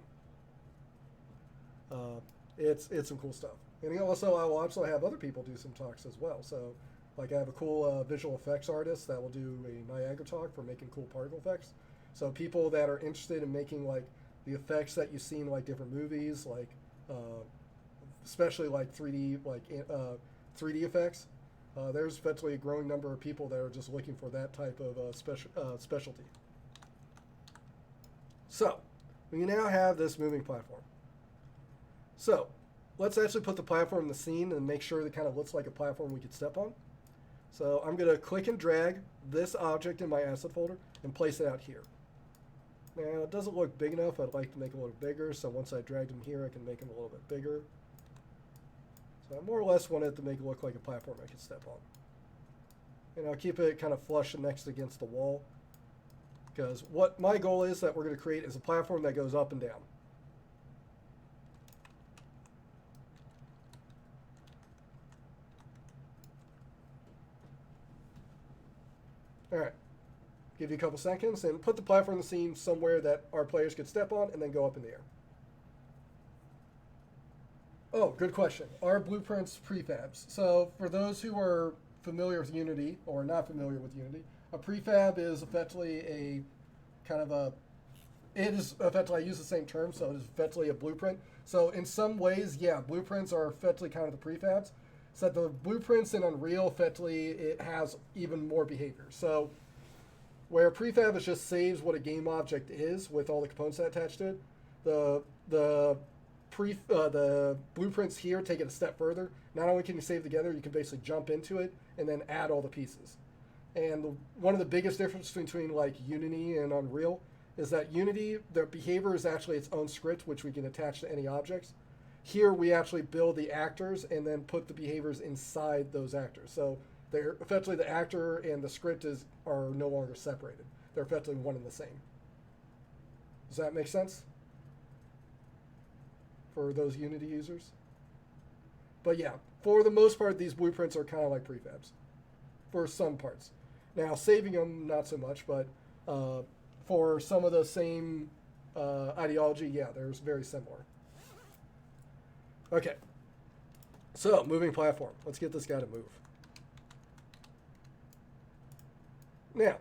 It's some cool stuff. And also, I will also have other people do some talks as well. So, like I have a cool visual effects artist that will do a Niagara talk for making cool particle effects. So people that are interested in making like the effects that you see in like different movies, like especially like 3D effects, there's eventually a growing number of people that are just looking for that type of specialty. So we now have this moving platform. So let's actually put the platform in the scene and make sure it kind of looks like a platform we could step on. So I'm going to click and drag this object in my asset folder and place it out here. Now, it doesn't look big enough. I'd like to make it a little bigger. So once I dragged him here, I can make him a little bit bigger. So I more or less want it to make it look like a platform I can step on. And I'll keep it kind of flush next against the wall. Because what my goal is that we're going to create is a platform that goes up and down. All right, give you a couple seconds and put the platform in the scene somewhere that our players could step on and then go up in the air. Oh, good question. Are blueprints prefabs? So for those who are familiar with Unity or not familiar with Unity, a prefab is effectively a kind of a, it is effectively, I use the same term, so it is effectively a blueprint. So in some ways, yeah, blueprints are effectively kind of the prefabs. So the blueprints in Unreal, effectively, it has even more behavior. So where prefab is just saves what a game object is with all the components that attach to it, the blueprints here take it a step further. Not only can you save together, you can basically jump into it and then add all the pieces. And one of the biggest differences between like Unity and Unreal is that Unity, the behavior is actually its own script, which we can attach to any objects. Here we actually build the actors and then put the behaviors inside those actors. So they're effectively the actor and the script are no longer separated. They're effectively one and the same. Does that make sense for those Unity users? But yeah, for the most part, these blueprints are kind of like prefabs for some parts. Now, saving them, not so much, but For some of the same ideology, yeah, they're very similar. Okay, so moving platform. Let's get this guy to move. Now,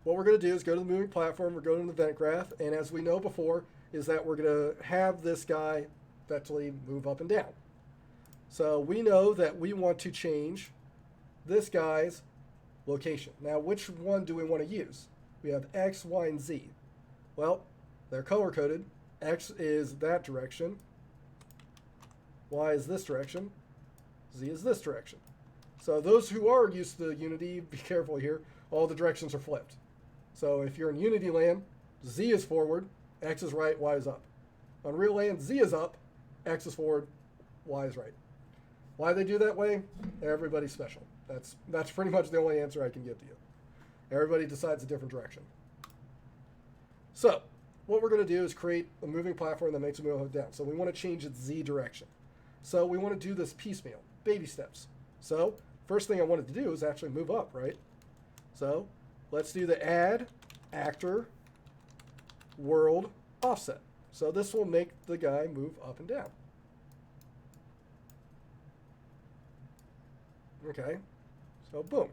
what we're going to do is go to the moving platform, we're going to the event graph, and as we know before, is that we're going to have this guy effectively move up and down. So we know that we want to change this guy's location. Now, which one do we want to use? We have X, Y, and Z. Well, they're color-coded. X is that direction. Y is this direction. Z is this direction. So those who are used to Unity, be careful here, all the directions are flipped. So if you're in Unity land, Z is forward, X is right, Y is up. Unreal land, Z is up, X is forward, Y is right. Why they do that way? Everybody's special. That's pretty much the only answer I can give to you. Everybody decides a different direction. So what we're going to do is create a moving platform that makes it move up and down. So we want to change its Z direction. So we want to do this piecemeal, baby steps. So first thing I wanted to do is actually move up, right? So let's do the add actor world offset. So this will make the guy move up and down. Okay, so boom.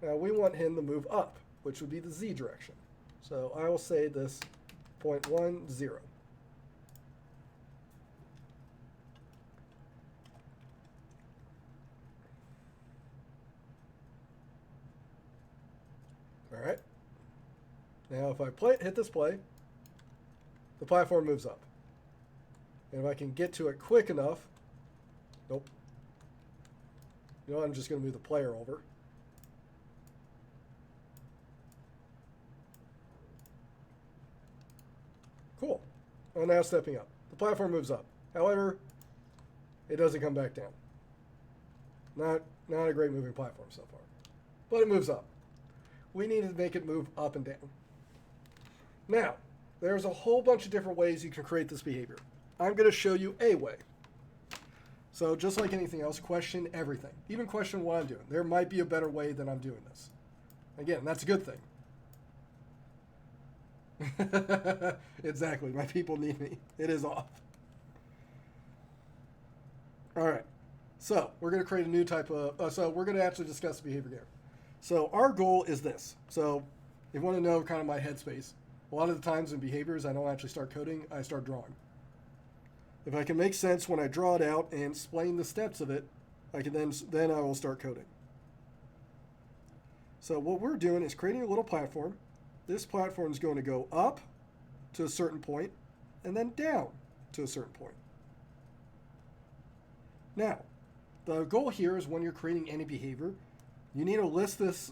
Now we want him to move up, which would be the Z direction. So I will say this 0.10. All right. Now if I hit this play, the platform moves up. And if I can get to it quick enough, nope. You know what, I'm just going to move the player over. Cool. Oh, now stepping up. The platform moves up. However, it doesn't come back down. Not a great moving platform so far. But it moves up. We need to make it move up and down. Now, there's a whole bunch of different ways you can create this behavior. I'm going to show you a way. So just like anything else, question everything. Even question what I'm doing. There might be a better way than I'm doing this. Again, that's a good thing. Exactly. My people need me. It is off. All right. So we're going to create a new type of... so we're going to actually discuss behavior here. So our goal is this. So if you want to know kind of my headspace, a lot of the times in behaviors, I don't actually start coding. I start drawing. If I can make sense when I draw it out and explain the steps of it, I can then I will start coding. So what we're doing is creating a little platform. This platform is going to go up to a certain point and then down to a certain point. Now, the goal here is when you're creating any behavior, you need to list this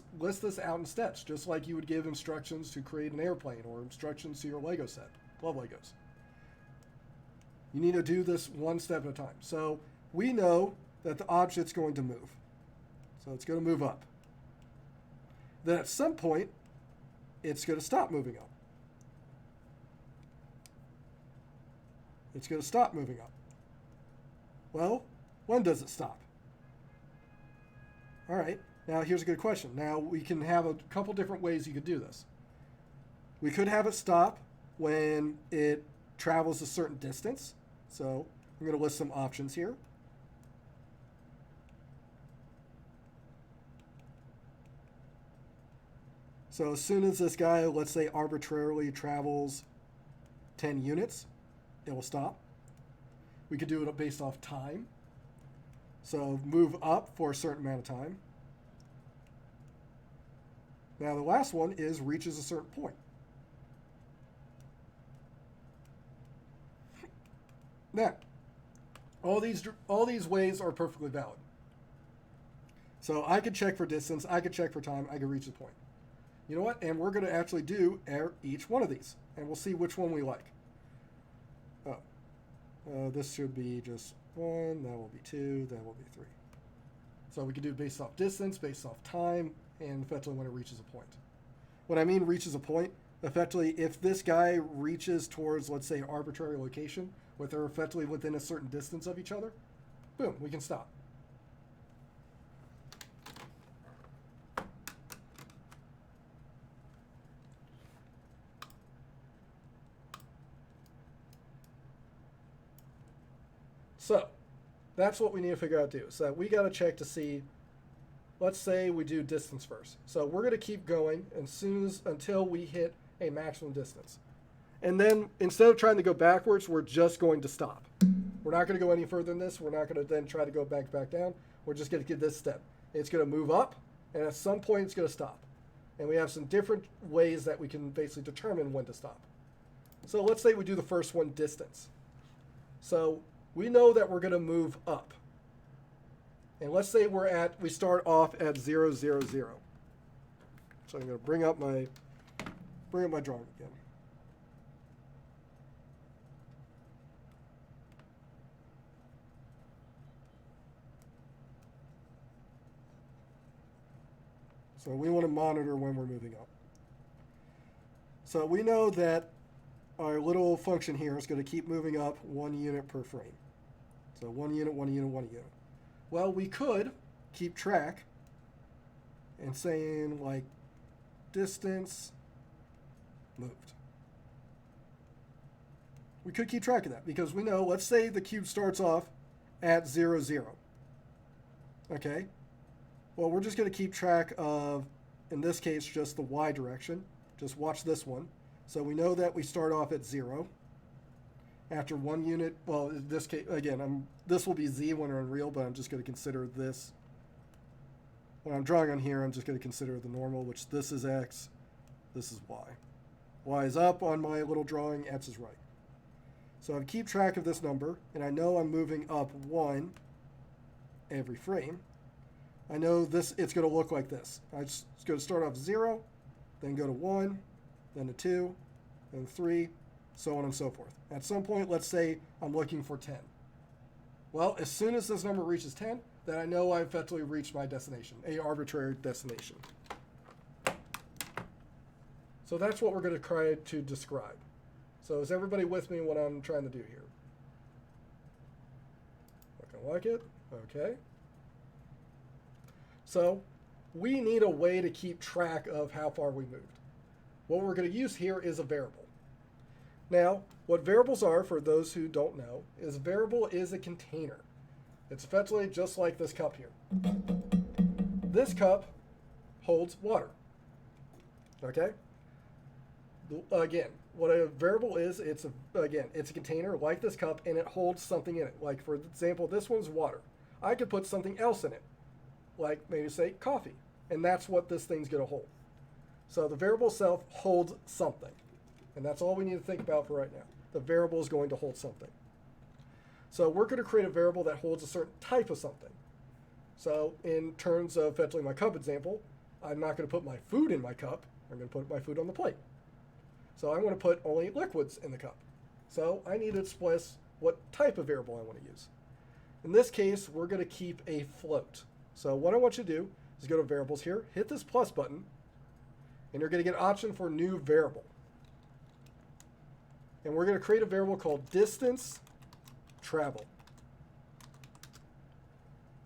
out in steps, just like you would give instructions to create an airplane or instructions to your Lego set. Love Legos. You need to do this one step at a time. So we know that the object's going to move. So it's going to move up. Then at some point, it's going to stop moving up. It's going to stop moving up. Well, when does it stop? All right, now here's a good question. Now we can have a couple different ways you could do this. We could have it stop when it travels a certain distance. So I'm going to list some options here. So as soon as this guy, let's say, arbitrarily travels 10 units, it will stop. We could do it based off time. So move up for a certain amount of time. Now the last one is reaches a certain point. Now, all these ways are perfectly valid. So I could check for distance, I could check for time, I could reach the point. You know what? And we're going to actually do each one of these, and we'll see which one we like. This should be just 1, that will be 2, that will be 3. So we can do it based off distance, based off time, and effectively when it reaches a point. When I mean reaches a point, effectively if this guy reaches towards, let's say, an arbitrary location, where they're effectively within a certain distance of each other, boom, we can stop. So that's what we need to figure out to do. So we got to check to see, let's say we do distance first. So we're going to keep going until we hit a maximum distance. And then instead of trying to go backwards, we're just going to stop. We're not going to go any further than this. We're not going to then try to go back down. We're just going to get this step. It's going to move up, and at some point it's going to stop. And we have some different ways that we can basically determine when to stop. So let's say we do the first one, distance. So we know that we're going to move up. And let's say we start off at 0, 0, 0. So I'm going to bring up my drawing again. So we want to monitor when we're moving up. So we know that our little function here is going to keep moving up 1 unit per frame. So 1 unit, 1 unit, 1 unit. Well, we could keep track and saying like distance moved. We could keep track of that because we know, let's say the cube starts off at 0, 0. Okay? Well, we're just going to keep track of, in this case, just the y direction. Just watch this one. So we know that we start off at 0. After 1 unit, well, in this case, again, this will be z when we're in real, but I'm just going to consider this. When I'm drawing on here, I'm just going to consider the normal, which this is x, this is y. Y is up on my little drawing, x is right. So I keep track of this number, and I know I'm moving up 1 every frame. I know it's going to look like this. It's going to start off 0, then go to 1, then to 2, then 3, so on and so forth. At some point, let's say I'm looking for 10. Well, as soon as this number reaches 10, then I know I've effectively reached my destination, a arbitrary destination. So that's what we're going to try to describe. So is everybody with me in what I'm trying to do here? Looking like it? Okay. So we need a way to keep track of how far we moved. What we're going to use here is a variable. Now, what variables are, for those who don't know, is a variable is a container. It's effectively just like this cup here. This cup holds water. Okay? Again, what a variable is, it's a container like this cup, and it holds something in it. Like, for example, this one's water. I could put something else in it, like maybe say coffee, and that's what this thing's going to hold. So the variable itself holds something, and that's all we need to think about for right now. The variable is going to hold something. So we're going to create a variable that holds a certain type of something. So in terms of effectively my cup example, I'm not going to put my food in my cup. I'm going to put my food on the plate. So I want to put only liquids in the cup. So I need to express what type of variable I want to use. In this case, we're going to keep a float. So what I want you to do is go to variables here, hit this plus button, and you're going to get an option for new variable. And we're going to create a variable called distance travel.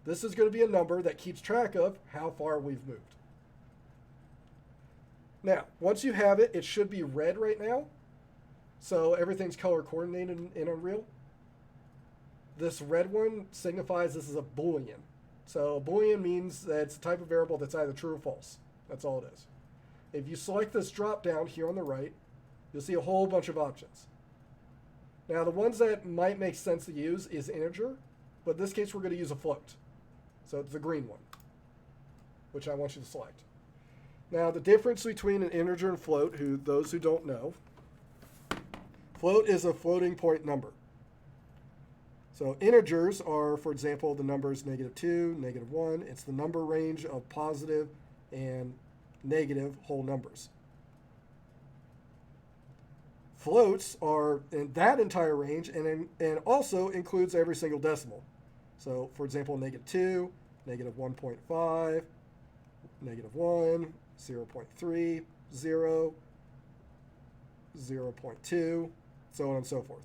This is going to be a number that keeps track of how far we've moved. Now, once you have it, it should be red right now. So everything's color coordinated in Unreal. This red one signifies this is a Boolean. So a Boolean means that it's a type of variable that's either true or false. That's all it is. If you select this drop down here on the right, you'll see a whole bunch of options. Now the ones that might make sense to use is integer, but in this case we're going to use a float. So it's the green one, which I want you to select. Now the difference between an integer and float, those who don't know, float is a floating point number. So integers are, for example, the numbers -2, -1. It's the number range of positive and negative whole numbers. Floats are in that entire range and also includes every single decimal. So, for example, -2, -1.5, -1, 0.3, 0, 0.2, so on and so forth.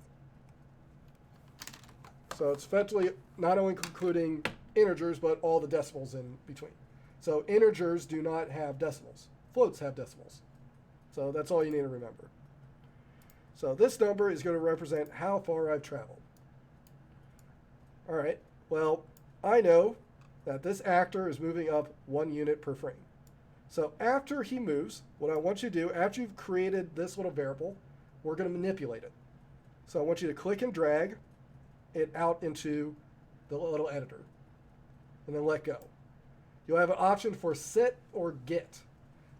So it's effectively not only including integers, but all the decimals in between. So integers do not have decimals. Floats have decimals. So that's all you need to remember. So this number is going to represent how far I've traveled. All right, well, I know that this actor is moving up 1 unit per frame. So after he moves, what I want you to do, after you've created this little variable, we're going to manipulate it. So I want you to click and drag it out into the little editor, and then let go. You'll have an option for set or get.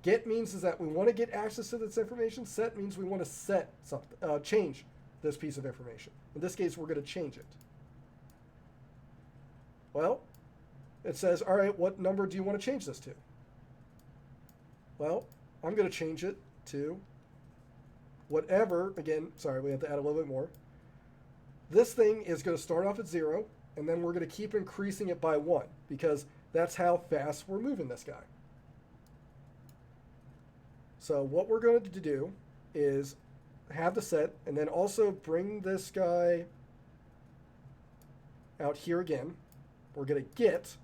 Get means is that we want to get access to this information. Set means we want to set something, change this piece of information. In this case, we're going to change it. Well, it says, all right, what number do you want to change this to? Well, I'm going to change it to whatever, again, sorry, we have to add a little bit more. This thing is going to start off at 0, and then we're going to keep increasing it by 1, because that's how fast we're moving this guy. So what we're going to do is have the set, and then also bring this guy out here again. We're going to get,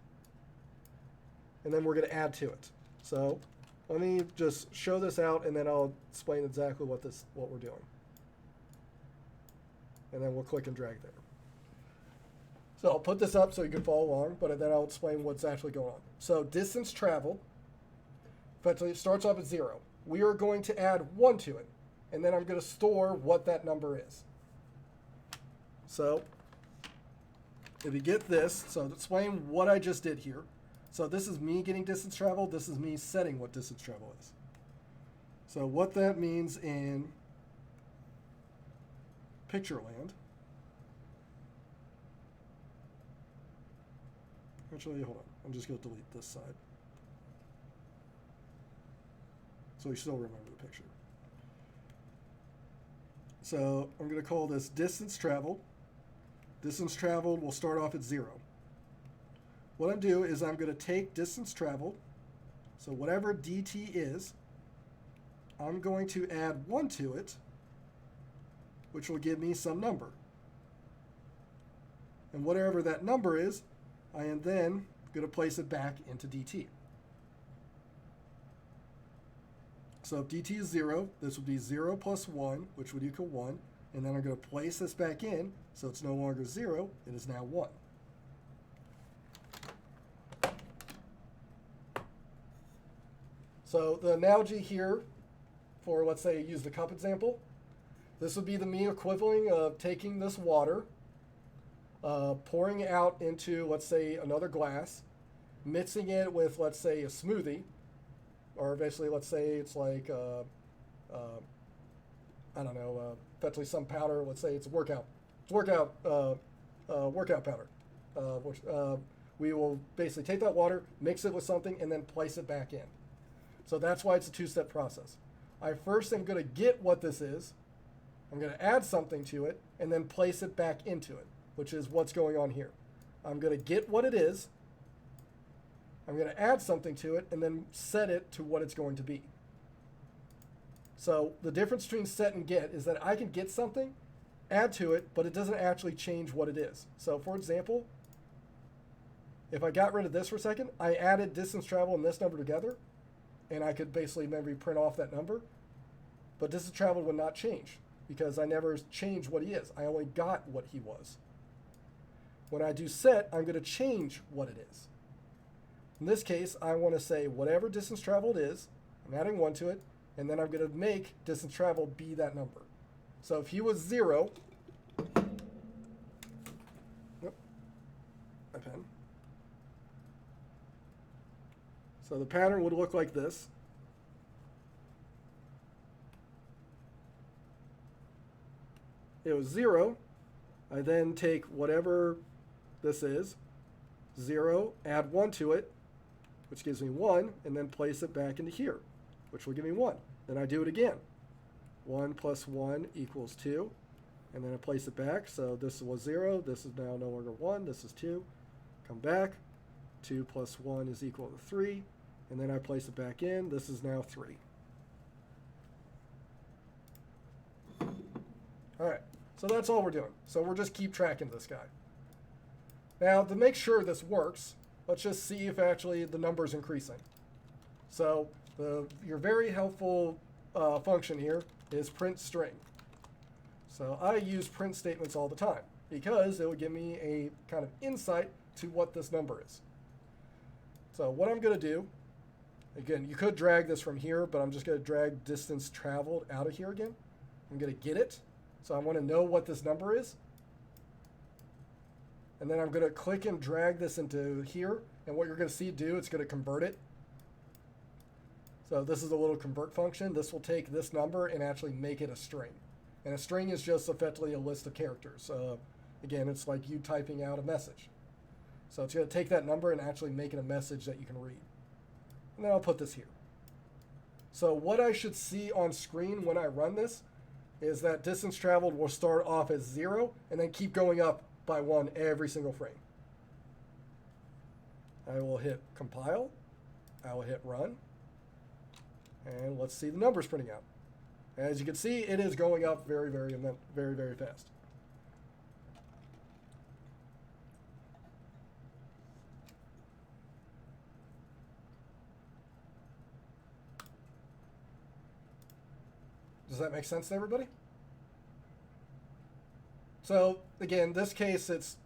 and then we're going to add to it. So let me just show this out, and then I'll explain exactly what we're doing. And then we'll click and drag there. So I'll put this up so you can follow along, but then I'll explain what's actually going on. So distance traveled, effectively it starts off at 0. We are going to add 1 to it, and then I'm going to store what that number is. So if you get this, so to explain what I just did here. So this is me getting distance traveled. This is me setting what distance travel is. So what that means in picture land. Actually, hold on. I'm just going to delete this side. So you still remember the picture. So I'm going to call this distance traveled. Distance traveled will start off at 0. What I'm doing is I'm going to take distance traveled, so whatever dt is, I'm going to add 1 to it, which will give me some number. And whatever that number is, I am then going to place it back into dt. So if dt is 0, this would be 0 plus 1, which would equal 1. And then I'm going to place this back in, so it's no longer 0, it is now 1. So the analogy here for, let's say, use the cup example, this would be the me equivalent of taking this water, pouring it out into, let's say, another glass, mixing it with, let's say, a smoothie, or basically, let's say it's like, I don't know, effectively some powder. Let's say it's workout powder. Which we will basically take that water, mix it with something, and then place it back in. So that's why it's a two-step process. I first am going to get what this is. I'm going to add something to it, and then place it back into it, which is what's going on here. I'm going to get what it is. I'm going to add something to it, and then set it to what it's going to be. So the difference between set and get is that I can get something, add to it, but it doesn't actually change what it is. So for example, if I got rid of this for a second, I added distance travel and this number together, and I could basically maybe print off that number, but distance travel would not change because I never changed what he is. I only got what he was. When I do set, I'm going to change what it is. In this case, I want to say whatever distance traveled is, I'm adding 1 to it, and then I'm going to make distance traveled be that number. So if he was 0, my pen. So the pattern would look like this. It was 0. I then take whatever this is, 0, add 1 to it, which gives me 1, and then place it back into here, which will give me 1. Then I do it again. 1 plus 1 equals 2, and then I place it back. So this was 0, this is now no longer 1, this is 2. Come back, 2 plus 1 is equal to 3, and then I place it back in. This is now 3. All right, so that's all we're doing. So we'll just keep tracking this guy. Now, to make sure this works, let's just see if actually the number is increasing. So your very helpful function here is print string. So I use print statements all the time. because it will give me a kind of insight to what this number is. So what I'm going to do, again, you could drag this from here, but I'm just going to drag distance traveled out of here again. I'm going to get it. So I want to know what this number is. And then I'm going to click and drag this into here. And what you're going to see do, it's going to convert it. So this is a little convert function. This will take this number and actually make it a string. And a string is just effectively a list of characters. Again, it's like you typing out a message. So it's going to take that number and actually make it a message that you can read. And then I'll put this here. So what I should see on screen when I run this is that distance traveled will start off as 0 and then keep going up by 1 every single frame. I will hit compile. I will hit run. And let's see the numbers printing out. As you can see, it is going up very, very fast. Does that make sense to everybody? So again, this case, it's,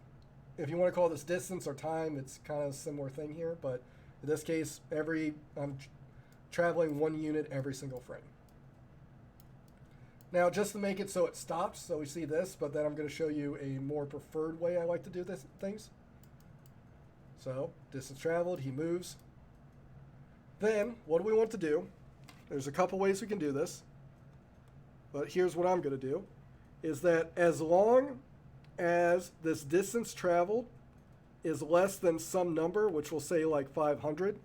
if you want to call this distance or time, it's kind of a similar thing here. But in this case, I'm traveling 1 unit every single frame. Now, just to make it so it stops, so we see this, but then I'm going to show you a more preferred way I like to do things. So distance traveled, he moves. Then what do we want to do? There's a couple ways we can do this. But here's what I'm going to do, is that as long as this distance traveled is less than some number, which we'll say like 500,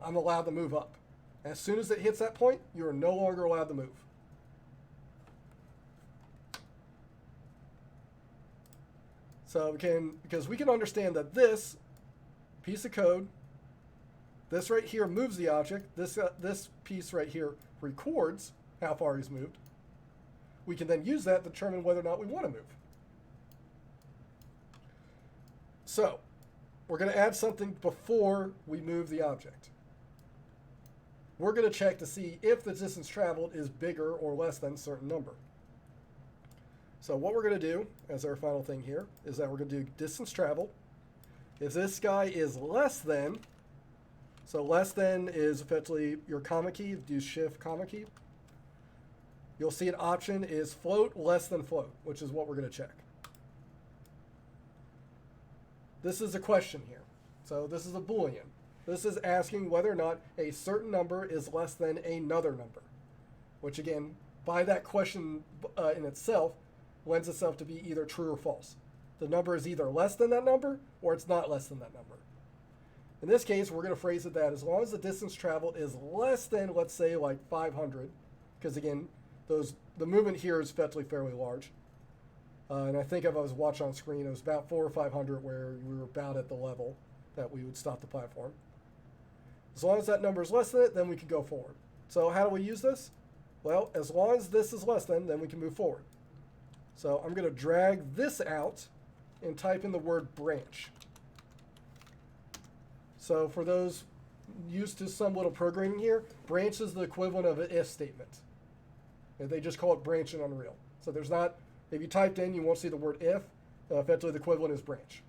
I'm allowed to move up. As soon as it hits that point, you are no longer allowed to move. So because we can understand that this piece of code, this right here moves the object, this piece right here records how far he's moved. We can then use that to determine whether or not we want to move. So we're going to add something before we move the object. We're going to check to see if the distance traveled is bigger or less than a certain number. So what we're going to do as our final thing here is that we're going to do distance traveled. If this guy is less than, so less than is effectively your comma key, do shift comma key. You'll see an option is float less than float, which is what we're going to check. This is a question here. So this is a Boolean. This is asking whether or not a certain number is less than another number, which again, by that question in itself, lends itself to be either true or false. The number is either less than that number or it's not less than that number. In this case, we're going to phrase it that as long as the distance traveled is less than, let's say, like 500, because again, the movement here is effectively fairly large. And I think if I was watching on screen, it was about 400 or 500 where we were about at the level that we would stop the platform. As long as that number is less than it, then we can go forward. So how do we use this? Well, as long as this is less than, then we can move forward. So I'm going to drag this out and type in the word branch. So for those used to some little programming here, branch is the equivalent of an if statement. And they just call it branch in Unreal. So there's not, if you typed in, you won't see the word if. Effectively, the equivalent is branch.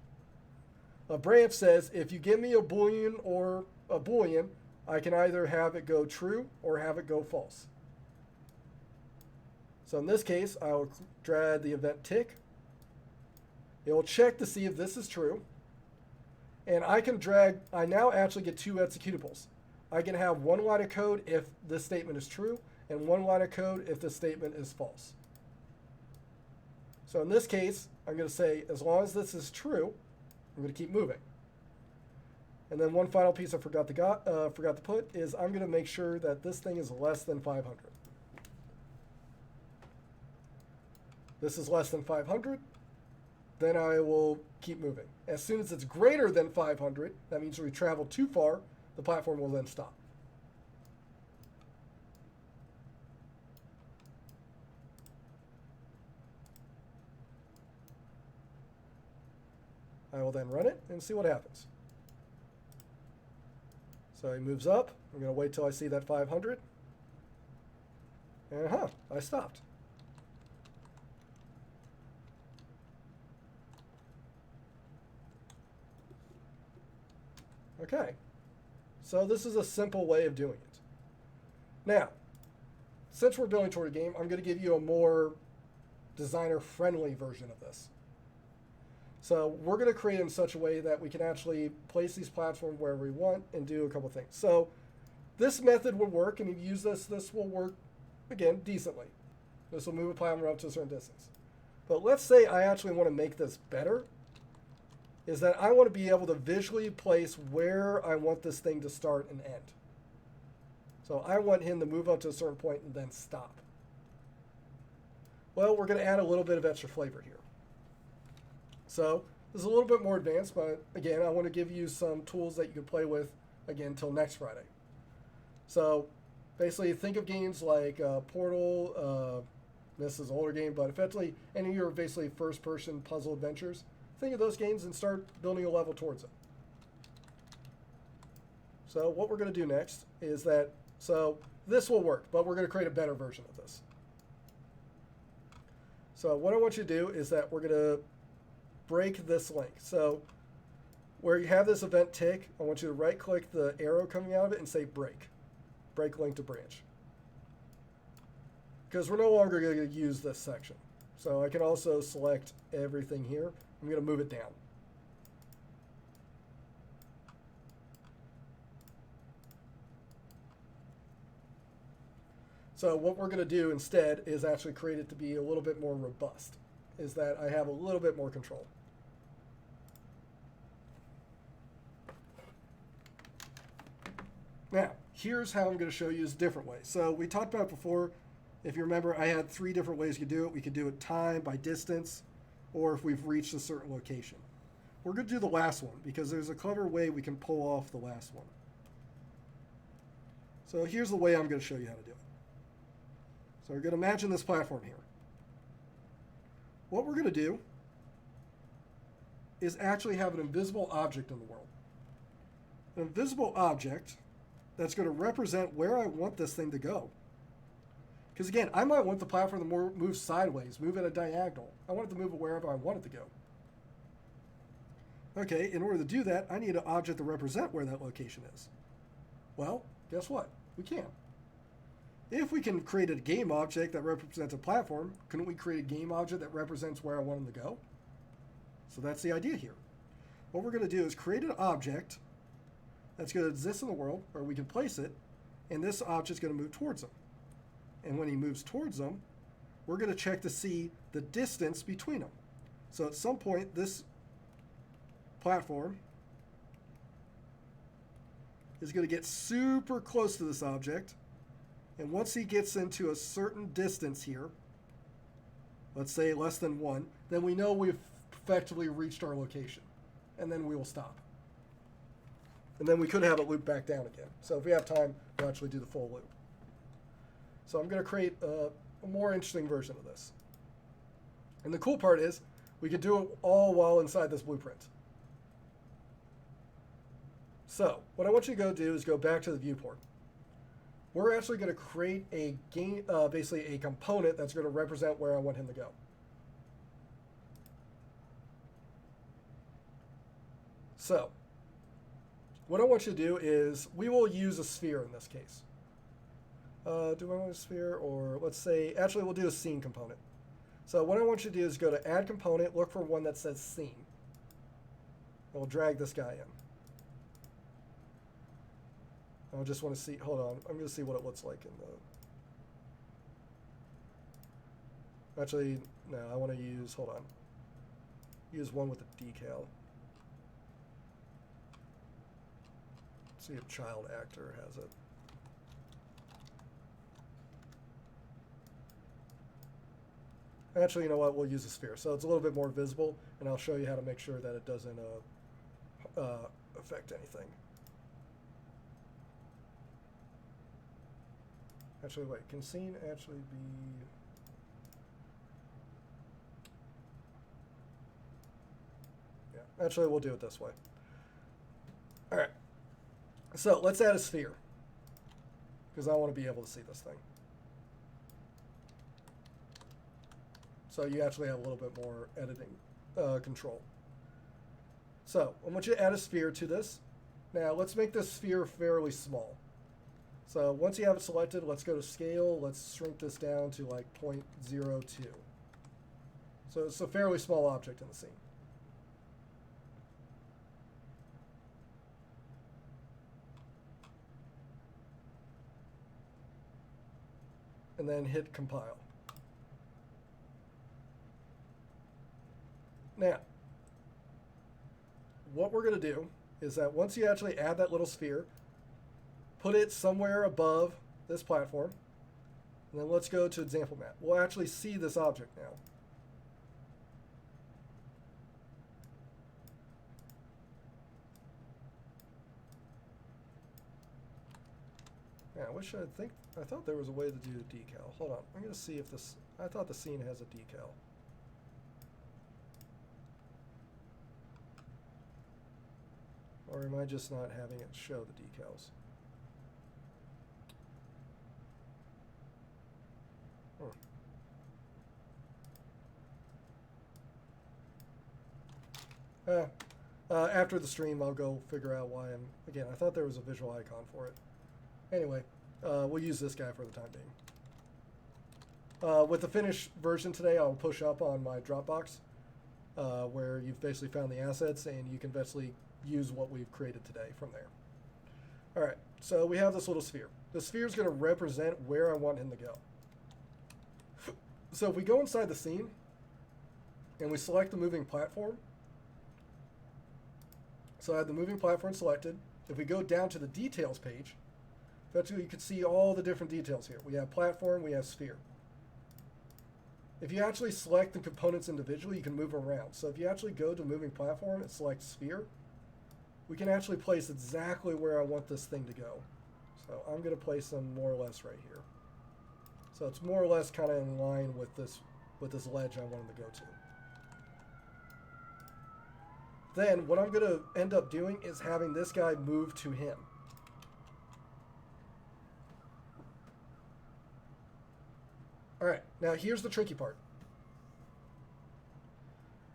A branch says, if you give me a Boolean or a Boolean, I can either have it go true or have it go false. So in this case, I'll drag the event tick. It will check to see if this is true. And I now actually get 2 executables. I can have 1 line of code if this statement is true, and 1 line of code if the statement is false. So in this case, I'm going to say, as long as this is true, I'm going to keep moving. And then one final piece I forgot to put is I'm going to make sure that this thing is less than 500. This is less than 500. Then I will keep moving. As soon as it's greater than 500, that means we traveled too far, the platform will then stop. I will then run it and see what happens. So he moves up. I'm going to wait till I see that 500. And I stopped. Okay. So this is a simple way of doing it. Now, since we're building toward a game, I'm going to give you a more designer-friendly version of this. So we're going to create it in such a way that we can actually place these platforms wherever we want and do a couple things. So this method would work, and if you use this will work, again, decently. This will move a platform up to a certain distance. But let's say I actually want to make this better, is that I want to be able to visually place where I want this thing to start and end. So I want him to move up to a certain point and then stop. Well, we're going to add a little bit of extra flavor here. So this is a little bit more advanced, but again, I want to give you some tools that you can play with, again, until next Friday. So basically, think of games like Portal. This is an older game, but effectively, any of your basically first-person puzzle adventures, think of those games and start building a level towards it. So what we're going to do next is that, so this will work, but we're going to create a better version of this. So what I want you to do is that we're going to break this link. So where you have this event tick, I want you to right-click the arrow coming out of it and say break. Break link to branch. Because we're no longer going to use this section. So I can also select everything here. I'm going to move it down. So what we're going to do instead is actually create it to be a little bit more robust, is that I have a little bit more control. Now, here's how I'm going to show you this different way. So we talked about it before. If you remember, I had 3 different ways you could do it. We could do it time, by distance, or if we've reached a certain location. We're going to do the last one because there's a clever way we can pull off the last one. So here's the way I'm going to show you how to do it. So we're going to imagine this platform here. What we're going to do is actually have an invisible object in the world. An invisible object that's going to represent where I want this thing to go. Because again, I might want the platform to move sideways, move at a diagonal. I want it to move wherever I want it to go. Okay, in order to do that, I need an object to represent where that location is. Well, guess what? We can. If we can create a game object that represents a platform, couldn't we create a game object that represents where I want them to go? So that's the idea here. What we're going to do is create an object that's going to exist in the world, where we can place it, and this object's going to move towards them. And when he moves towards them, we're going to check to see the distance between them. So at some point, this platform is going to get super close to this object. And once he gets into a certain distance here, let's say less than 1, then we know we've effectively reached our location. And then we will stop. And then we could have it loop back down again. So if we have time, we'll actually do the full loop. So I'm going to create a more interesting version of this. And the cool part is we can do it all while inside this blueprint. So what I want you to go do is go back to the viewport. We're actually going to create a game, basically a component that's going to represent where I want him to go. So what I want you to do is we will use a sphere in this case. Do I want a sphere, or let's say, actually we'll do a scene component. So what I want you to do is go to add component, look for one that says scene. And we'll drag this guy in. I just want to see, hold on, I'm going to see what it looks like in the, actually, no, I want to use, hold on, use one with a decal. Let's see if child actor has it. Actually, you know what? We'll use a sphere. So it's a little bit more visible, and I'll show you how to make sure that it doesn't affect anything. Actually, wait. Can scene actually be... Yeah. Actually, we'll do it this way. All right. So let's add a sphere, because I want to be able to see this thing. So you actually have a little bit more editing control. So I want you to add a sphere to this. now let's make this sphere fairly small. So once you have it selected, let's go to scale. Let's shrink this down to like 0.02. So it's a fairly small object in the scene. And then hit compile. Now, what we're going to do is that once you actually add that little sphere, put it somewhere above this platform, and then let's go to example map. We'll actually see this object now. Yeah, I thought there was a way to do a decal. Hold on, I'm going to see if this, I thought the scene has a decal. Or am I just not having it show the decals? After the stream, I'll go figure out why again, I thought there was a visual icon for it. Anyway, we'll use this guy for the time being. With the finished version today, I'll push up on my Dropbox, where you've basically found the assets, and you can basically use what we've created today from there. All right, so we have this little sphere. The sphere is going to represent where I want him to go. So if we go inside the scene, and we select the moving platform, so I have the moving platform selected. If we go down to the details page, effectively you can see all the different details here. We have platform, we have sphere. If you actually select the components individually, you can move them around. So if you actually go to moving platform and select sphere, we can actually place exactly where I want this thing to go. So I'm going to place them more or less right here. So it's more or less kind of in line with this ledge I want them to go to. Then what I'm going to end up doing is having this guy move to him. All right, now here's the tricky part.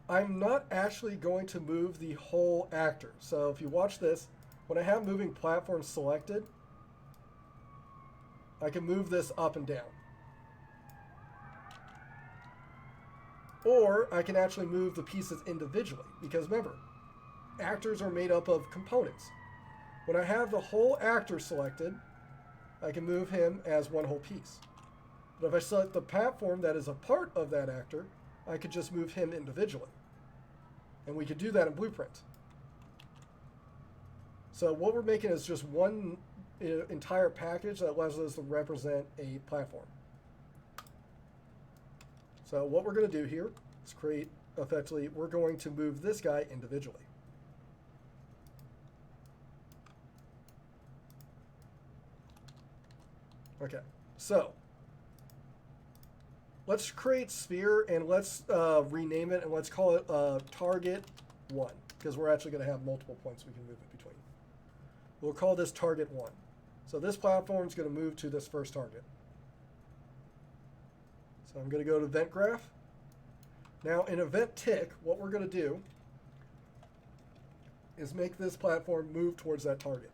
I'm not actually going to move the whole actor. So if you watch this, when I have moving platform selected, I can move this up and down. Or I can actually move the pieces individually, because remember, actors are made up of components. When I have the whole actor selected, I can move him as one whole piece. But if I select the platform that is a part of that actor, I could just move him individually. And we could do that in Blueprint. So what we're making is just one entire package that allows us to represent a platform. So what we're going to do here is create, effectively, we're going to move this guy individually. Okay, so let's create sphere and let's rename it, and let's call it target 1, because we're actually going to have multiple points we can move it between. We'll call this target 1. So this platform is going to move to this first target. So I'm going to go to event graph. Now in event tick, what we're going to do is make this platform move towards that target.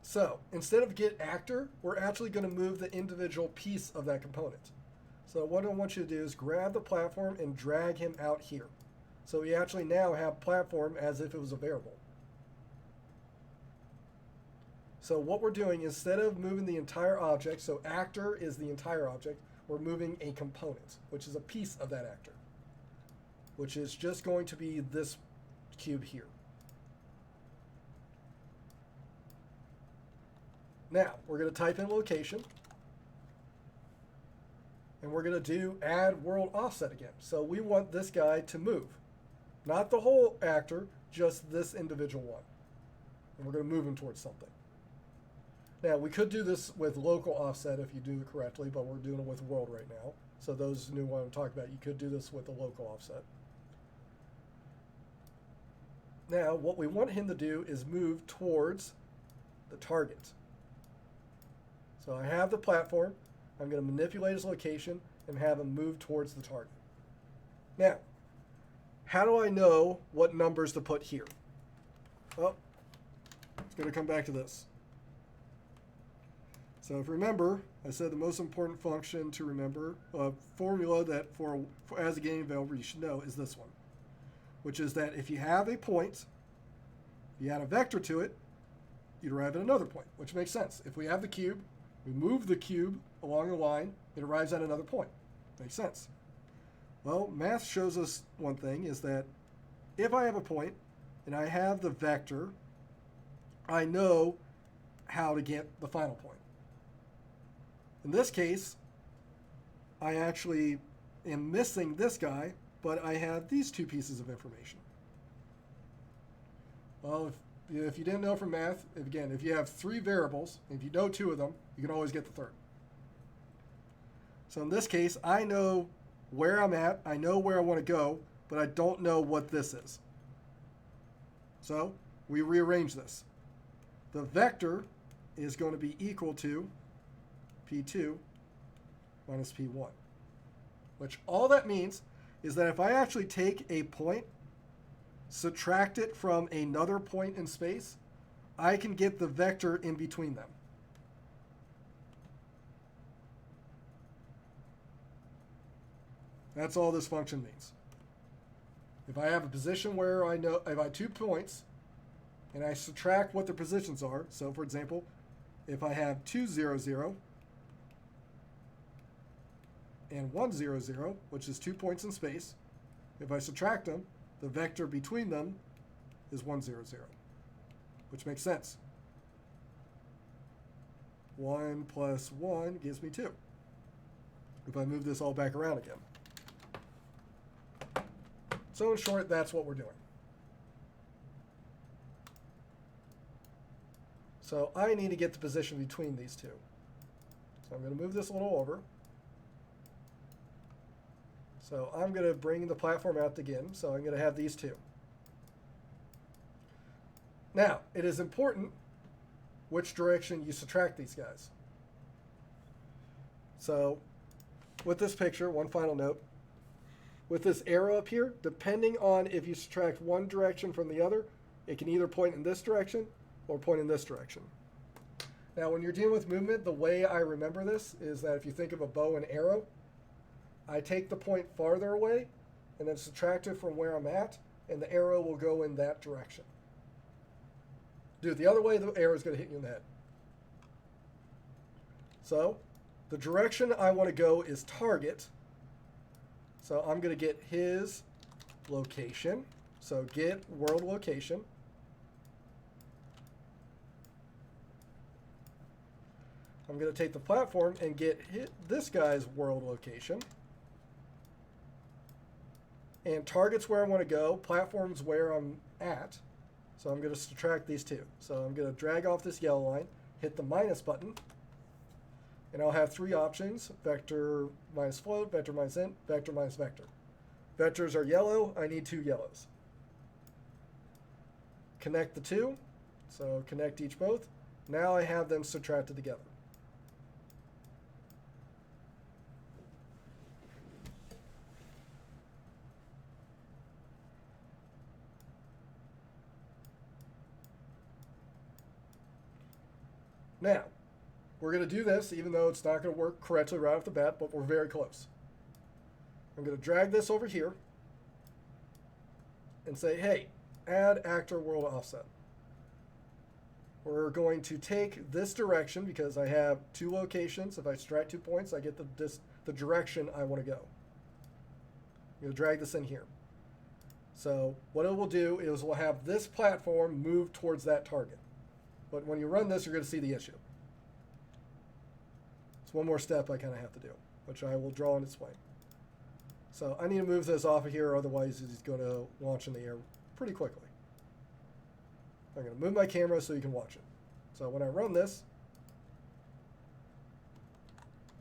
So instead of get actor, we're actually going to move the individual piece of that component. So what I want you to do is grab the platform and drag him out here. So we actually now have platform as if it was a variable. So what we're doing, instead of moving the entire object, so actor is the entire object, we're moving a component, which is a piece of that actor, which is just going to be this cube here. Now, we're going to type in location, and we're going to do add world offset again. So we want this guy to move, not the whole actor, just this individual one. And we're going to move him towards something. Now, we could do this with local offset if you do it correctly, but we're doing it with world right now. So those who knew what I'm talking about, you could do this with a local offset. Now, what we want him to do is move towards the target. So I have the platform. I'm going to manipulate his location and have him move towards the target. Now, how do I know what numbers to put here? Oh, it's going to come back to this. So if you remember, I said the most important function to remember, formula that as a game developer you should know is this one, which is that if you have a point, you add a vector to it, you arrive at another point, which makes sense. If we have the cube, we move the cube along the line, it arrives at another point. Makes sense. Well, math shows us one thing, is that if I have a point and I have the vector, I know how to get the final point. In this case, I actually am missing this guy, but I have these two pieces of information. Well, if you didn't know from math, if you have three variables, and if you know two of them, you can always get the third. So in this case, I know where I'm at, I know where I want to go, but I don't know what this is. So we rearrange this. The vector is going to be equal to P2 minus P1, which all that means is that if I actually take a point, subtract it from another point in space, I can get the vector in between them. That's all this function means. If I have a position where I know, if I have 2 points, and I subtract what their positions are, so for example, if I have 2, 0, 0, and 1, 0, 0, which is 2 points in space, if I subtract them, the vector between them is 1, 0, 0, which makes sense. 1 plus 1 gives me 2. If I move this all back around again. So in short, that's what we're doing. So I need to get the position between these two. So I'm going to move this a little over. So I'm going to bring the platform out again. So I'm going to have these two. Now, it is important which direction you subtract these guys. So with this picture, one final note. With this arrow up here, depending on if you subtract one direction from the other, it can either point in this direction or point in this direction. Now, when you're dealing with movement, the way I remember this is that if you think of a bow and arrow, I take the point farther away and then subtract it from where I'm at, and the arrow will go in that direction. Do it the other way, the arrow is going to hit you in the head. So the direction I want to go is target. So I'm going to get his location. So get world location. I'm going to take the platform and get this guy's world location. And target's where I want to go. Platform's where I'm at. So I'm going to subtract these two. So I'm going to drag off this yellow line, hit the minus button, and I'll have three options: vector minus float, vector minus int, vector minus vector. Vectors are yellow. I need two yellows. Connect the two. So connect each both. Now I have them subtracted together. Now, we're going to do this even though it's not going to work correctly right off the bat, but we're very close. I'm going to drag this over here and say, hey, add actor world offset. We're going to take this direction because I have two locations. If I subtract 2 points, I get the direction I want to go. I'm going to drag this in here. So what it will do is we'll have this platform move towards that target. But when you run this, you're going to see the issue. It's one more step I kind of have to do, which I will draw and display. So I need to move this off of here, otherwise he's going to launch in the air pretty quickly. I'm going to move my camera so you can watch it. So when I run this,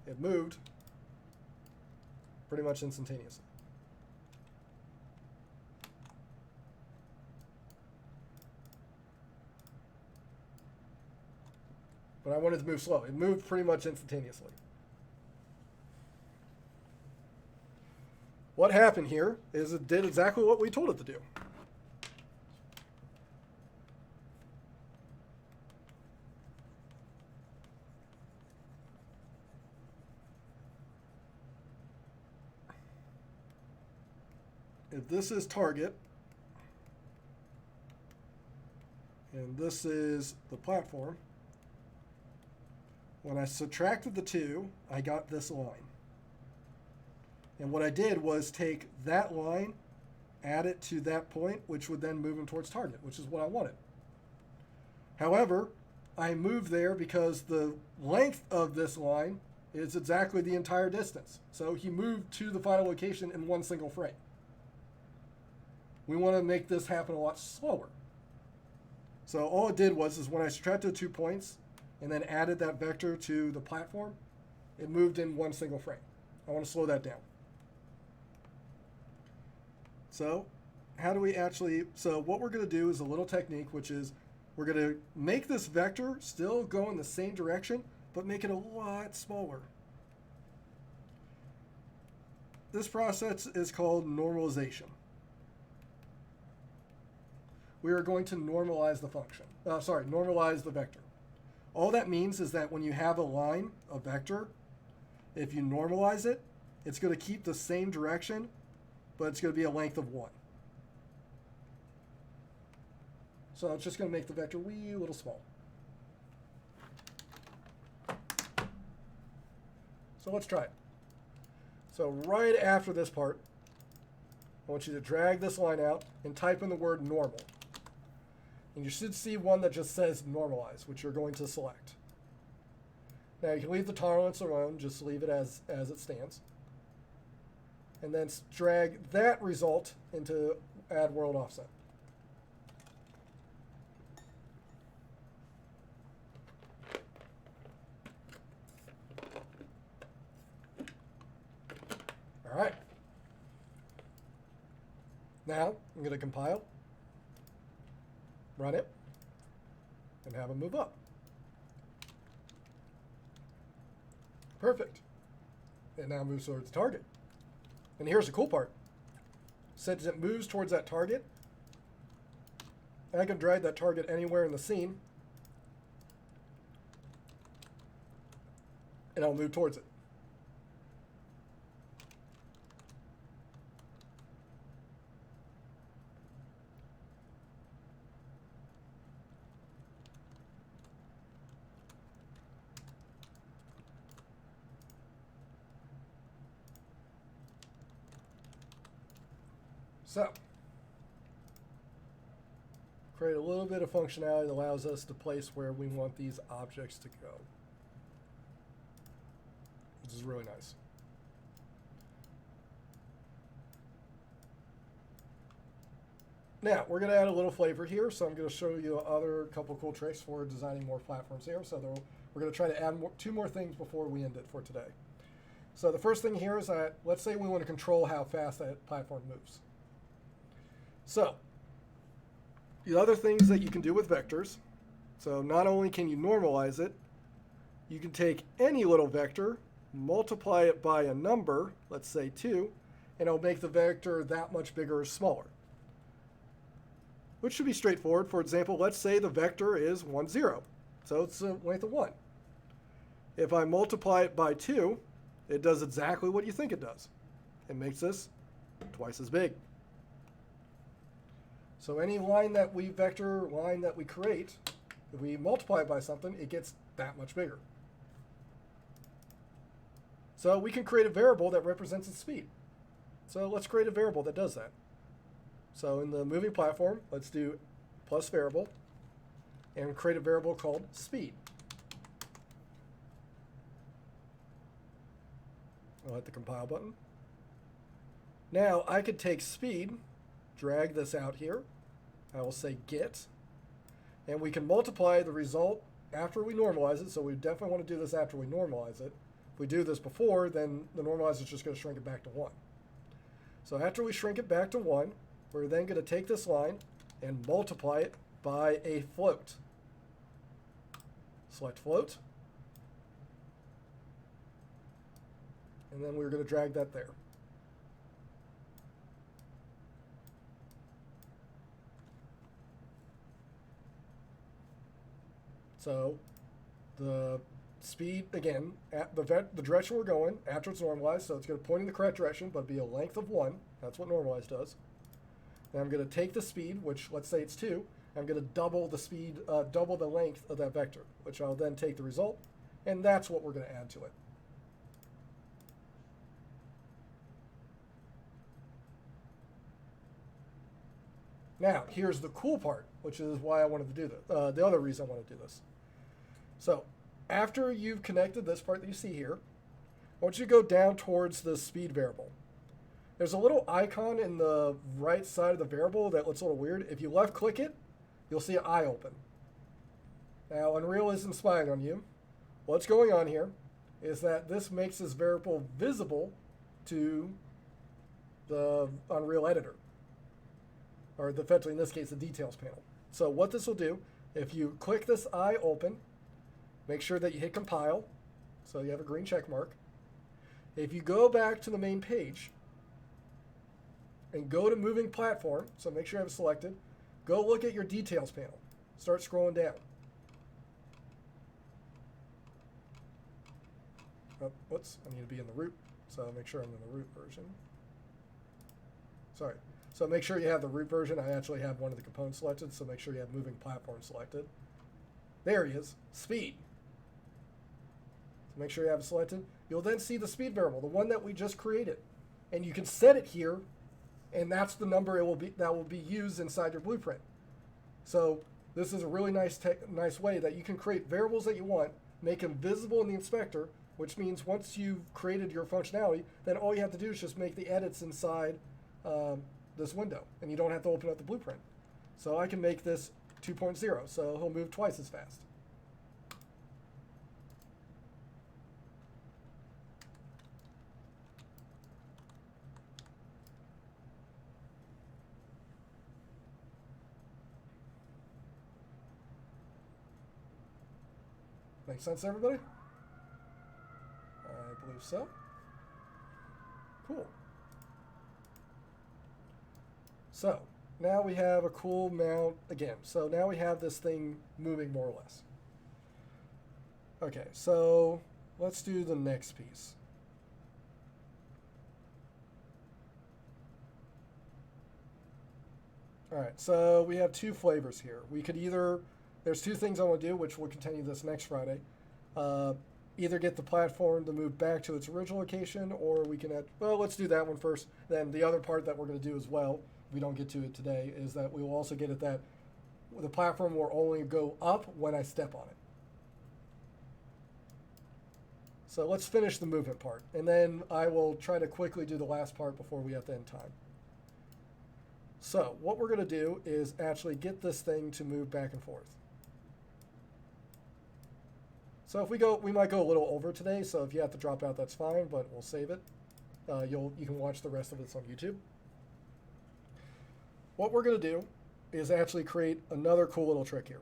it moved pretty much instantaneously. But I wanted to move slow. It moved pretty much instantaneously. What happened here is it did exactly what we told it to do. if this is target, and this is the platform, when I subtracted the two, I got this line. And what I did was take that line, add it to that point, which would then move him towards target, which is what I wanted. However, I moved there because the length of this line is exactly the entire distance. So he moved to the final location in one single frame. We want to make this happen a lot slower. So all it did was when I subtracted 2 points and then added that vector to the platform, it moved in one single frame. I want to slow that down. So how do we actually, so what we're going to do is a little technique, which is we're going to make this vector still go in the same direction, but make it a lot smaller. This process is called normalization. We are going to normalize the function. Normalize the vector. All that means is that when you have a line, a vector, if you normalize it, it's going to keep the same direction, but it's going to be a length of 1. So it's just going to make the vector wee little small. So let's try it. So right after this part, I want you to drag this line out and type in the word normal. And you should see one that just says normalize, which you're going to select. Now you can leave the tolerance alone, just leave it as it stands. And then drag that result into add world offset. All right. Now I'm going to compile, run it, and have it move up. Perfect. It now moves towards the target. And here's the cool part. Since it moves towards that target, I can drag that target anywhere in the scene, and I'll move towards it. So, create a little bit of functionality that allows us to place where we want these objects to go, which is really nice. Now, we're going to add a little flavor here, so I'm going to show you other couple cool tricks for designing more platforms here. So we're going to try to add two more things before we end it for today. So the first thing here is that, let's say we want to control how fast that platform moves. So, the other things that you can do with vectors, so not only can you normalize it, you can take any little vector, multiply it by a number, let's say 2, and it'll make the vector that much bigger or smaller. Which should be straightforward. For example, let's say the vector is 1, 0. So it's a length of 1. If I multiply it by 2, it does exactly what you think it does. It makes this twice as big. So any line that we create, if we multiply it by something, it gets that much bigger. So we can create a variable that represents its speed. So let's create a variable that does that. So in the moving platform, let's do plus variable and create a variable called speed. I'll hit the compile button. Now I could take speed, drag this out here. I will say get, and we can multiply the result after we normalize it. So we definitely want to do this after we normalize it. If we do this before, then the normalizer is just going to shrink it back to 1. So after we shrink it back to 1, we're then going to take this line and multiply it by a float. Select float. And then we're going to drag that there. So the speed, again, at the direction we're going, after it's normalized, so it's going to point in the correct direction, but be a length of 1. That's what normalize does. Then I'm going to take the speed, which let's say it's 2. I'm going to double the speed, double the length of that vector, which I'll then take the result, and that's what we're going to add to it. Now, here's the cool part, which is why I wanted to do this, the other reason I want to do this. So, after you've connected this part that you see here, I want you to go down towards the speed variable. There's a little icon in the right side of the variable that looks a little weird. If you left click it, you'll see an eye open. Now, Unreal isn't spying on you. What's going on here is that this makes this variable visible to the Unreal editor, or effectively in this case the details panel. So what this will do, if you click this eye open, make sure that you hit compile, so you have a green check mark. If you go back to the main page and go to moving platform, so make sure you have it selected, go look at your details panel. Start scrolling down. Oh, whoops, I need to be in the root, so make sure I'm in the root version. Sorry. So make sure you have the root version. I actually have one of the components selected, so make sure you have moving platform selected. There he is, speed. So make sure you have it selected. You'll then see the speed variable, the one that we just created. And you can set it here, and that's the number that will be used inside your blueprint. So this is a really nice way that you can create variables that you want, make them visible in the inspector, which means once you've created your functionality, then all you have to do is just make the edits inside this window, and you don't have to open up the blueprint. So I can make this 2.0, so he'll move twice as fast. Make sense, everybody? I believe so. Cool. So now we have a cool mount again. So now we have this thing moving more or less. Okay, so let's do the next piece. All right, so we have two flavors here. We could either, there's two things I want to do, which we'll continue this next Friday. Either get the platform to move back to its original location, or we can add, well, let's do that one first. Then the other part that we're going to do as well, we don't get to it today, is that we will also get at that the platform will only go up when I step on it. So let's finish the movement part, and then I will try to quickly do the last part before we have to end time. So what we're going to do is actually get this thing to move back and forth. So if we go, we might go a little over today, so if you have to drop out, that's fine, but we'll save it. You can watch the rest of it on YouTube. What we're going to do is actually create another cool little trick here.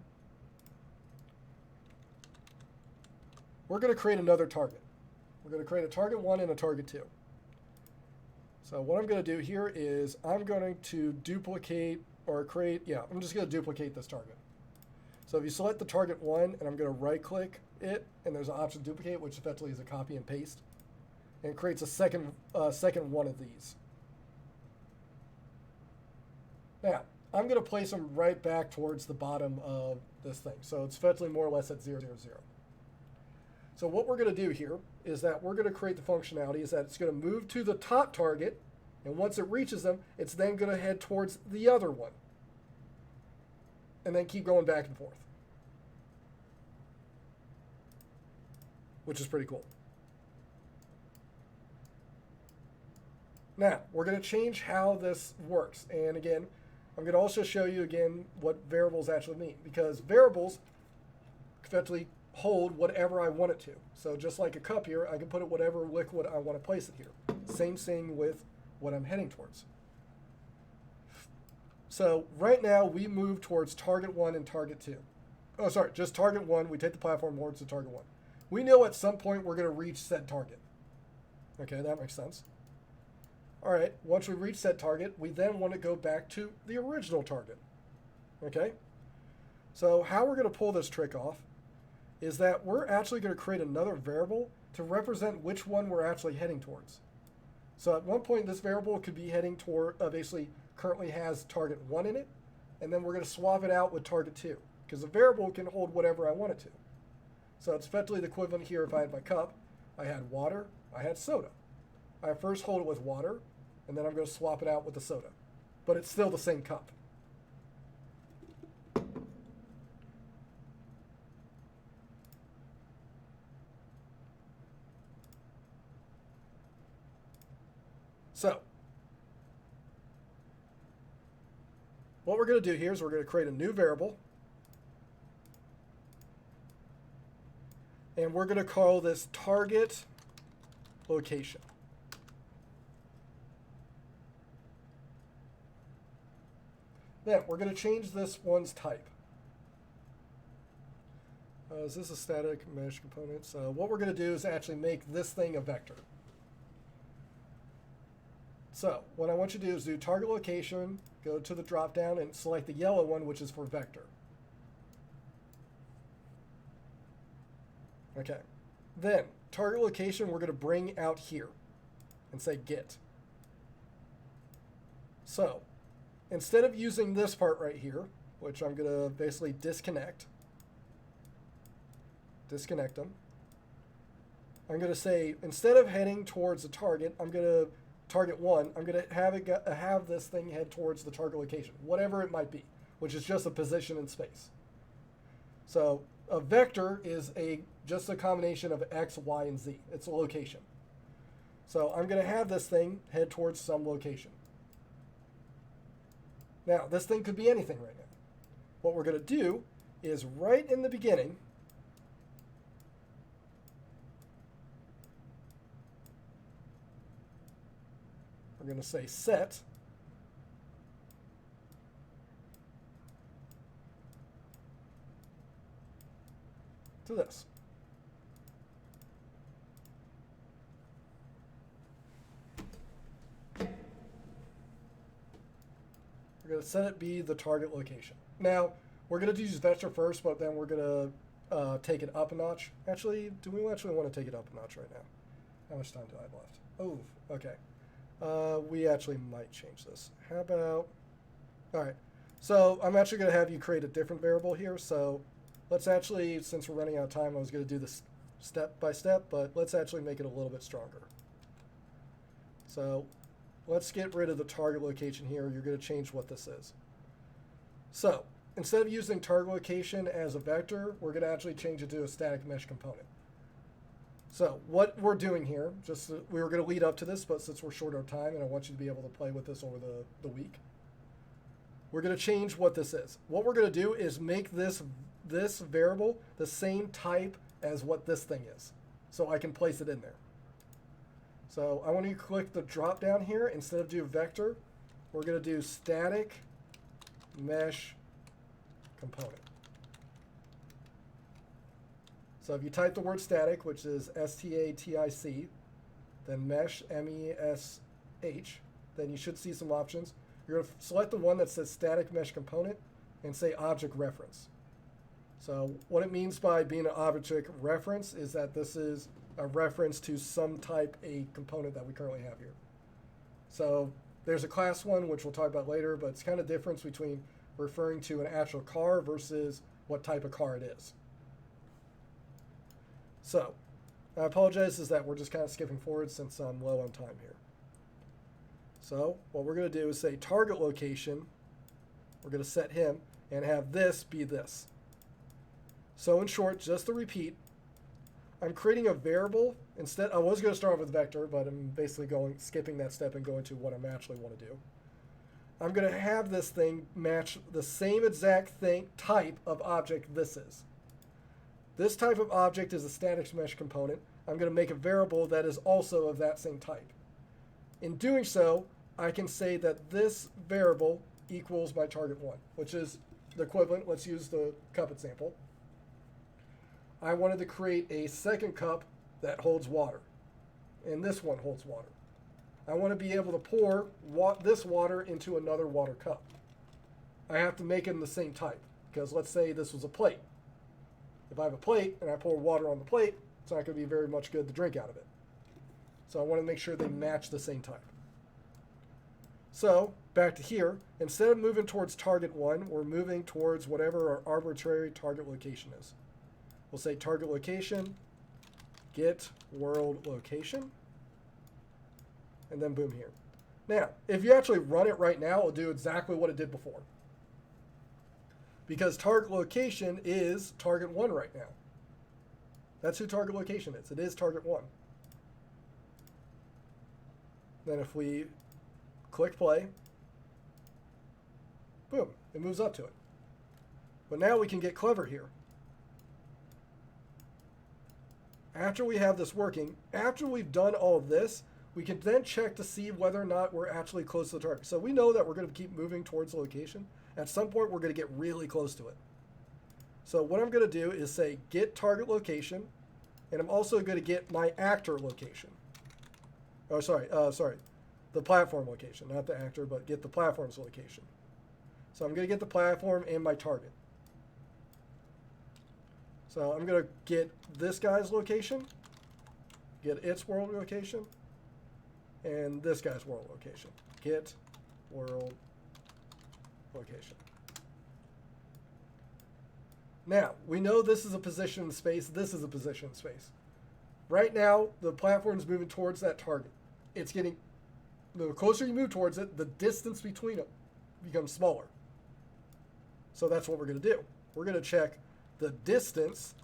We're going to create another target. We're going to create a target 1 and a target 2. So what I'm going to do here is I'm going to duplicate or create, I'm just going to duplicate this target. So if you select the target 1, and I'm going to right click it, and there's an option duplicate, which effectively is a copy and paste, and it creates a second one of these. Now, I'm going to place them right back towards the bottom of this thing. So it's effectively more or less at 0, 0, 0. So what we're going to do here is that we're going to create the functionality is that it's going to move to the top target, and once it reaches them, it's then going to head towards the other one, and then keep going back and forth, which is pretty cool. Now, we're going to change how this works. And again, I'm going to also show you again what variables actually mean, because variables effectively hold whatever I want it to. So just like a cup here, I can put it whatever liquid I want to place it here. Same thing with what I'm heading towards. So right now we move towards target 1 and target 2. Oh, sorry, just target 1. We take the platform towards the target 1. We know at some point we're going to reach said target. Okay, that makes sense. All right, once we reach that target, we then want to go back to the original target. Okay? So how we're going to pull this trick off is that we're actually going to create another variable to represent which one we're actually heading towards. So at one point, this variable could be heading toward, basically currently has target 1 in it, and then we're going to swap it out with target 2, because the variable can hold whatever I want it to. So it's effectively the equivalent here if I had my cup, I had water, I had soda. I first hold it with water, and then I'm going to swap it out with the soda. But it's still the same cup. So, what we're going to do here is we're going to create a new variable. And we're going to call this target location. Then we're going to change this one's type. Is this a static mesh component? So what we're going to do is actually make this thing a vector. So what I want you to do is do target location, go to the drop down and select the yellow one, which is for vector. Okay. Then target location we're going to bring out here and say get. So instead of using this part right here, which I'm going to basically disconnect them, I'm going to say instead of heading towards the target, I'm going to target 1, I'm going to have this thing head towards the target location, whatever it might be, which is just a position in space. So a vector is just a combination of x, y, and z. It's a location. So I'm going to have this thing head towards some location. Now, this thing could be anything right now. What we're going to do is right in the beginning, we're going to say set to this. We're going to set it be the target location. Now, we're going to use vector first, but then we're going to take it up a notch. Actually, do we actually want to take it up a notch right now? How much time do I have left? Oh, okay. We actually might change this. How about, all right. So I'm actually going to have you create a different variable here. So let's actually, since we're running out of time, I was going to do this step by step, but let's actually make it a little bit stronger. So let's get rid of the target location here. You're going to change what this is. So instead of using target location as a vector, we're going to actually change it to a static mesh component. So what we're doing here, we were going to lead up to this, but since we're short on time and I want you to be able to play with this over the week, we're going to change what this is. What we're going to do is make this variable the same type as what this thing is, so I can place it in there. So I want you to click the drop down here. Instead of do vector, we're going to do static mesh component. So if you type the word static, which is S-T-A-T-I-C, then mesh, M-E-S-H, then you should see some options. You're going to select the one that says static mesh component and say object reference. So what it means by being an object reference is that this is a reference to some type A component that we currently have here. So there's a class one, which we'll talk about later, but it's kind of difference between referring to an actual car versus what type of car it is. So I apologize is that we're just kind of skipping forward since I'm low on time here. So what we're going to do is say target location. We're going to set him and have this be this. So in short, just to repeat, I'm creating a variable. Instead, I was going to start with vector, but I'm basically skipping that step and going to what I actually want to do. I'm going to have this thing match the same exact type of object this is. This type of object is a static mesh component. I'm going to make a variable that is also of that same type. In doing so, I can say that this variable equals my target 1, which is the equivalent. Let's use the cup example. I wanted to create a second cup that holds water, and this one holds water. I want to be able to pour this water into another water cup. I have to make them the same type, because let's say this was a plate. If I have a plate and I pour water on the plate, it's not going to be very much good to drink out of it. So I want to make sure they match the same type. So back to here, instead of moving towards target 1, we're moving towards whatever our arbitrary target location is. We'll say target location, get world location, and then boom here. Now, if you actually run it right now, it'll do exactly what it did before. Because target location is target 1 right now. That's who target location is. It is target 1. Then if we click play, boom, it moves up to it. But now we can get clever here. After we have this working, after we've done all of this, we can then check to see whether or not we're actually close to the target. So we know that we're going to keep moving towards the location. At some point, we're going to get really close to it. So what I'm going to do is say get target location, and I'm also going to get my actor location. Oh, sorry, the platform location, not the actor, but get the platform's location. So I'm going to get the platform and my target. So I'm going to get this guy's location, get its world location, and this guy's world location. Get world location. Now, we know this is a position in space, this is a position in space. Right now, the platform is moving towards that target. It's getting, the closer you move towards it, the distance between them becomes smaller. So that's what we're going to do. We're going to check the distance.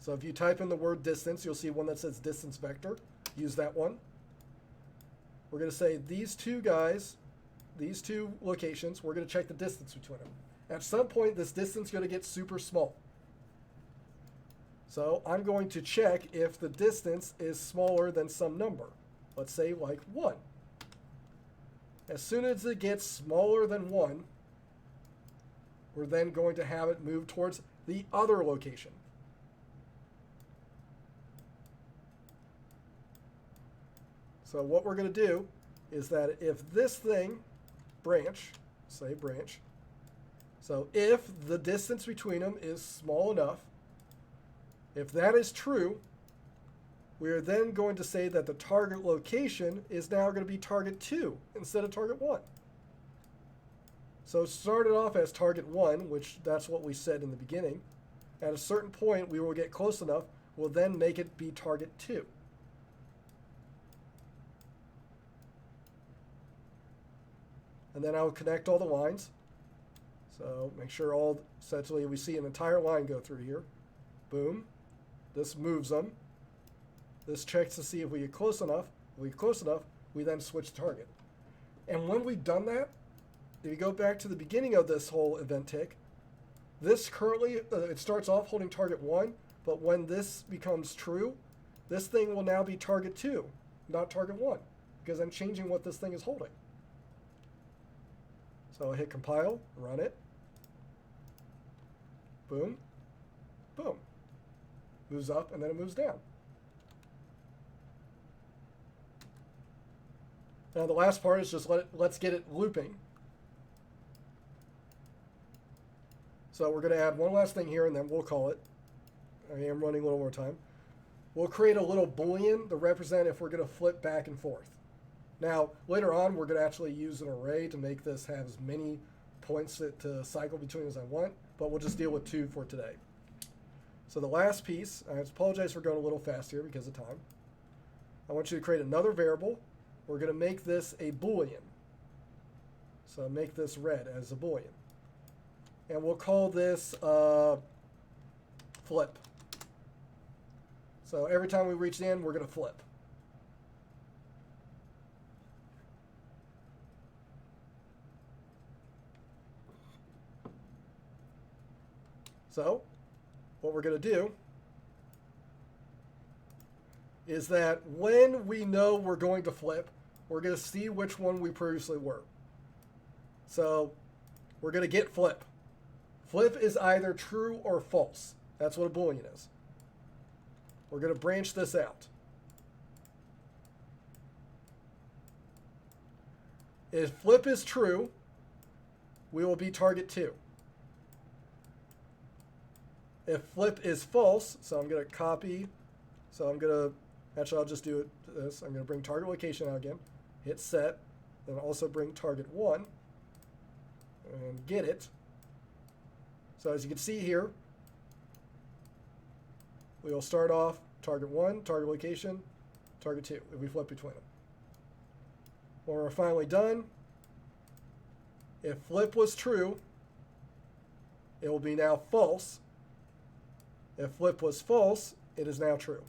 So if you type in the word distance, you'll see one that says distance vector. Use that one. We're going to say these two guys, these two locations, we're going to check the distance between them. At some point, this distance is going to get super small. So I'm going to check if the distance is smaller than some number. Let's say like 1. As soon as it gets smaller than 1, we're then going to have it move towards the other location. So what we're going to do is that if this thing, branch, say branch, so if the distance between them is small enough, if that is true, we are then going to say that the target location is now going to be target 2 instead of target 1. So it started off as target 1, which that's what we said in the beginning. At a certain point, we will get close enough, we'll then make it be target 2. And then I'll connect all the lines. So make sure all, essentially we see an entire line go through here. Boom. This moves them. This checks to see if we get close enough. If we get close enough, we then switch target. And when we've done that, if you go back to the beginning of this whole event tick, this currently, it starts off holding target 1, but when this becomes true, this thing will now be target 2, not target 1, because I'm changing what this thing is holding. So I'll hit compile, run it. Boom, boom. Moves up and then it moves down. Now the last part is just let's get it looping. So we're going to add one last thing here and then we'll call it. I am running a little more time. We'll create a little boolean to represent if we're going to flip back and forth. Now, later on, we're going to actually use an array to make this have as many points to cycle between as I want, but we'll just deal with 2 for today. So the last piece, I apologize for going a little fast here because of time. I want you to create another variable. We're going to make this a boolean. So make this red as a boolean. And we'll call this flip. So every time we reach the end, we're going to flip. So what we're going to do is that when we know we're going to flip, we're going to see which one we previously were. So we're going to get flip. Flip is either true or false. That's what a boolean is. We're going to branch this out. If flip is true, we will be target 2. If flip is false, so I'm going to copy. So I'm going to, actually I'll just do it this. I'm going to bring target location out again, hit set, then also bring target 1, and get it. So as you can see here, we will start off target 1, target location, target 2, if we flip between them. When we're finally done, if flip was true, it will be now false. If flip was false, it is now true.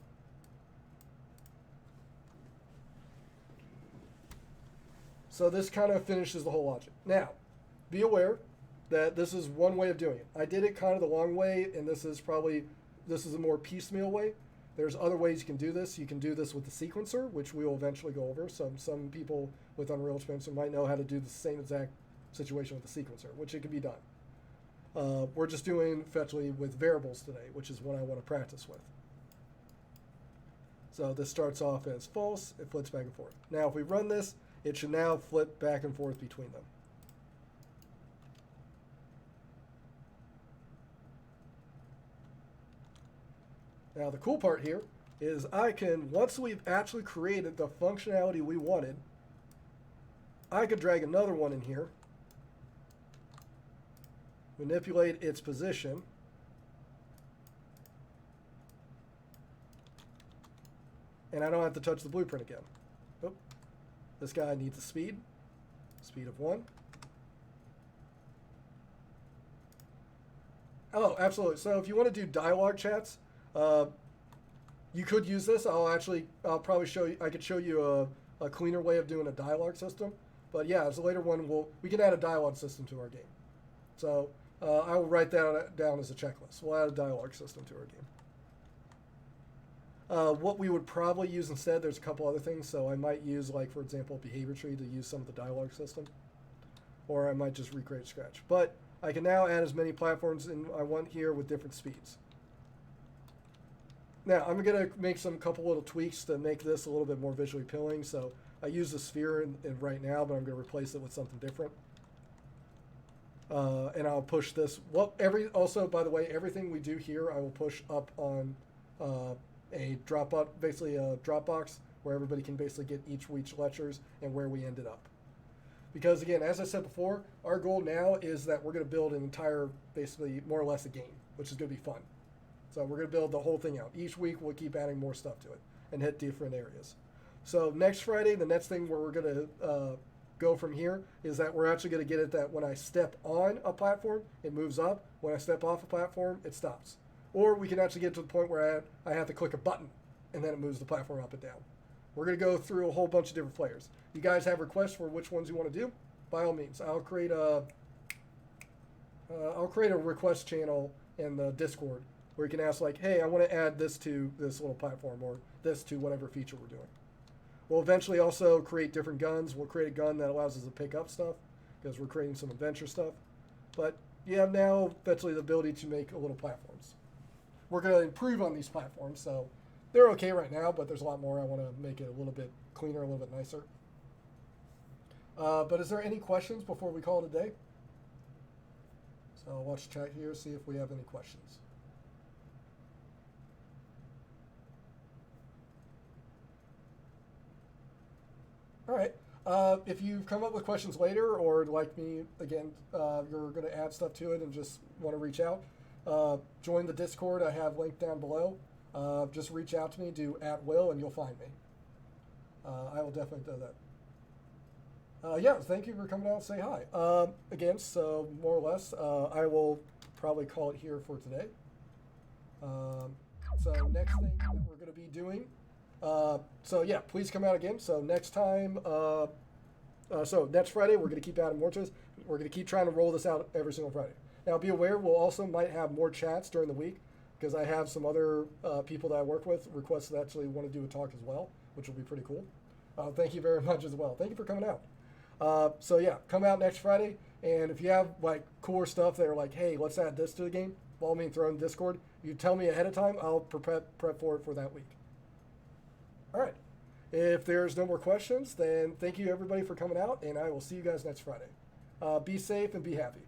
So this kind of finishes the whole logic. Now, be aware that this is one way of doing it. I did it kind of the long way, and this is a more piecemeal way. There's other ways you can do this. You can do this with the sequencer, which we will eventually go over. Some people with Unreal Expenser might know how to do the same exact situation with the sequencer, which it can be done. We're just doing effectively with variables today, which is what I want to practice with. So this starts off as false. It flips back and forth. Now, if we run this, it should now flip back and forth between them. Now the cool part here is I can, once we've actually created the functionality we wanted, I could drag another one in here, manipulate its position, and I don't have to touch the blueprint again. Oh, this guy needs a speed of 1. Oh, absolutely. So if you want to do dialogue chats, you could use this. I'll probably show you. I could show you a cleaner way of doing a dialogue system. But yeah, as a later one, we can add a dialogue system to our game. So I will write that down as a checklist. We'll add a dialogue system to our game. What we would probably use instead, there's a couple other things. So I might use, like, for example, a behavior tree to use some of the dialogue system. Or I might just recreate scratch. But I can now add as many platforms as I want here with different speeds. Now, I'm going to make some couple little tweaks to make this a little bit more visually appealing. So I use the sphere in right now, but I'm going to replace it with something different. And I'll push this. Well, also, by the way, everything we do here, I will push up on a Dropbox, basically a Dropbox, where everybody can basically get each week's lectures and where we ended up. Because again, as I said before, our goal now is that we're going to build an entire, basically more or less a game, which is going to be fun. So we're going to build the whole thing out. Each week we'll keep adding more stuff to it and hit different areas. So next Friday, the next thing where we're going to go from here is that we're actually going to get it that when I step on a platform, it moves up. When I step off a platform, it stops. Or we can actually get to the point where I have to click a button and then it moves the platform up and down. We're going to go through a whole bunch of different players. You guys have requests for which ones you want to do? By all means, I'll create a request channel in the Discord where you can ask, like, hey, I want to add this to this little platform or this to whatever feature we're doing. We'll eventually also create different guns. We'll create a gun that allows us to pick up stuff because we're creating some adventure stuff. But you have now eventually the ability to make little platforms. We're going to improve on these platforms, so they're okay right now, but there's a lot more. I want to make it a little bit cleaner, a little bit nicer. But is there any questions before we call it a day? So I'll watch the chat here, see if we have any questions. All right. If you've come up with questions later or like me, again, you're going to add stuff to it and just want to reach out, join the Discord. I have linked down below. Just reach out to me, do @will, and you'll find me. I will definitely do that. Yeah, thank you for coming out and say hi. Again, so more or less, I will probably call it here for today. So next thing that we're going to be doing, so yeah, please come out again. So next time, so next Friday, we're going to keep adding more to this. We're going to keep trying to roll this out every single Friday. Now, be aware, we'll also might have more chats during the week because I have some other people that I work with request that actually want to do a talk as well, which will be pretty cool. Thank you very much as well. Thank you for coming out. So yeah, come out next Friday, and if you have like cooler stuff that are like, hey, let's add this to the game, by all means, throw it in Discord. You tell me ahead of time, I'll prep for it for that week. All right. If there's no more questions, then thank you everybody for coming out, and I will see you guys next Friday. Be safe and be happy.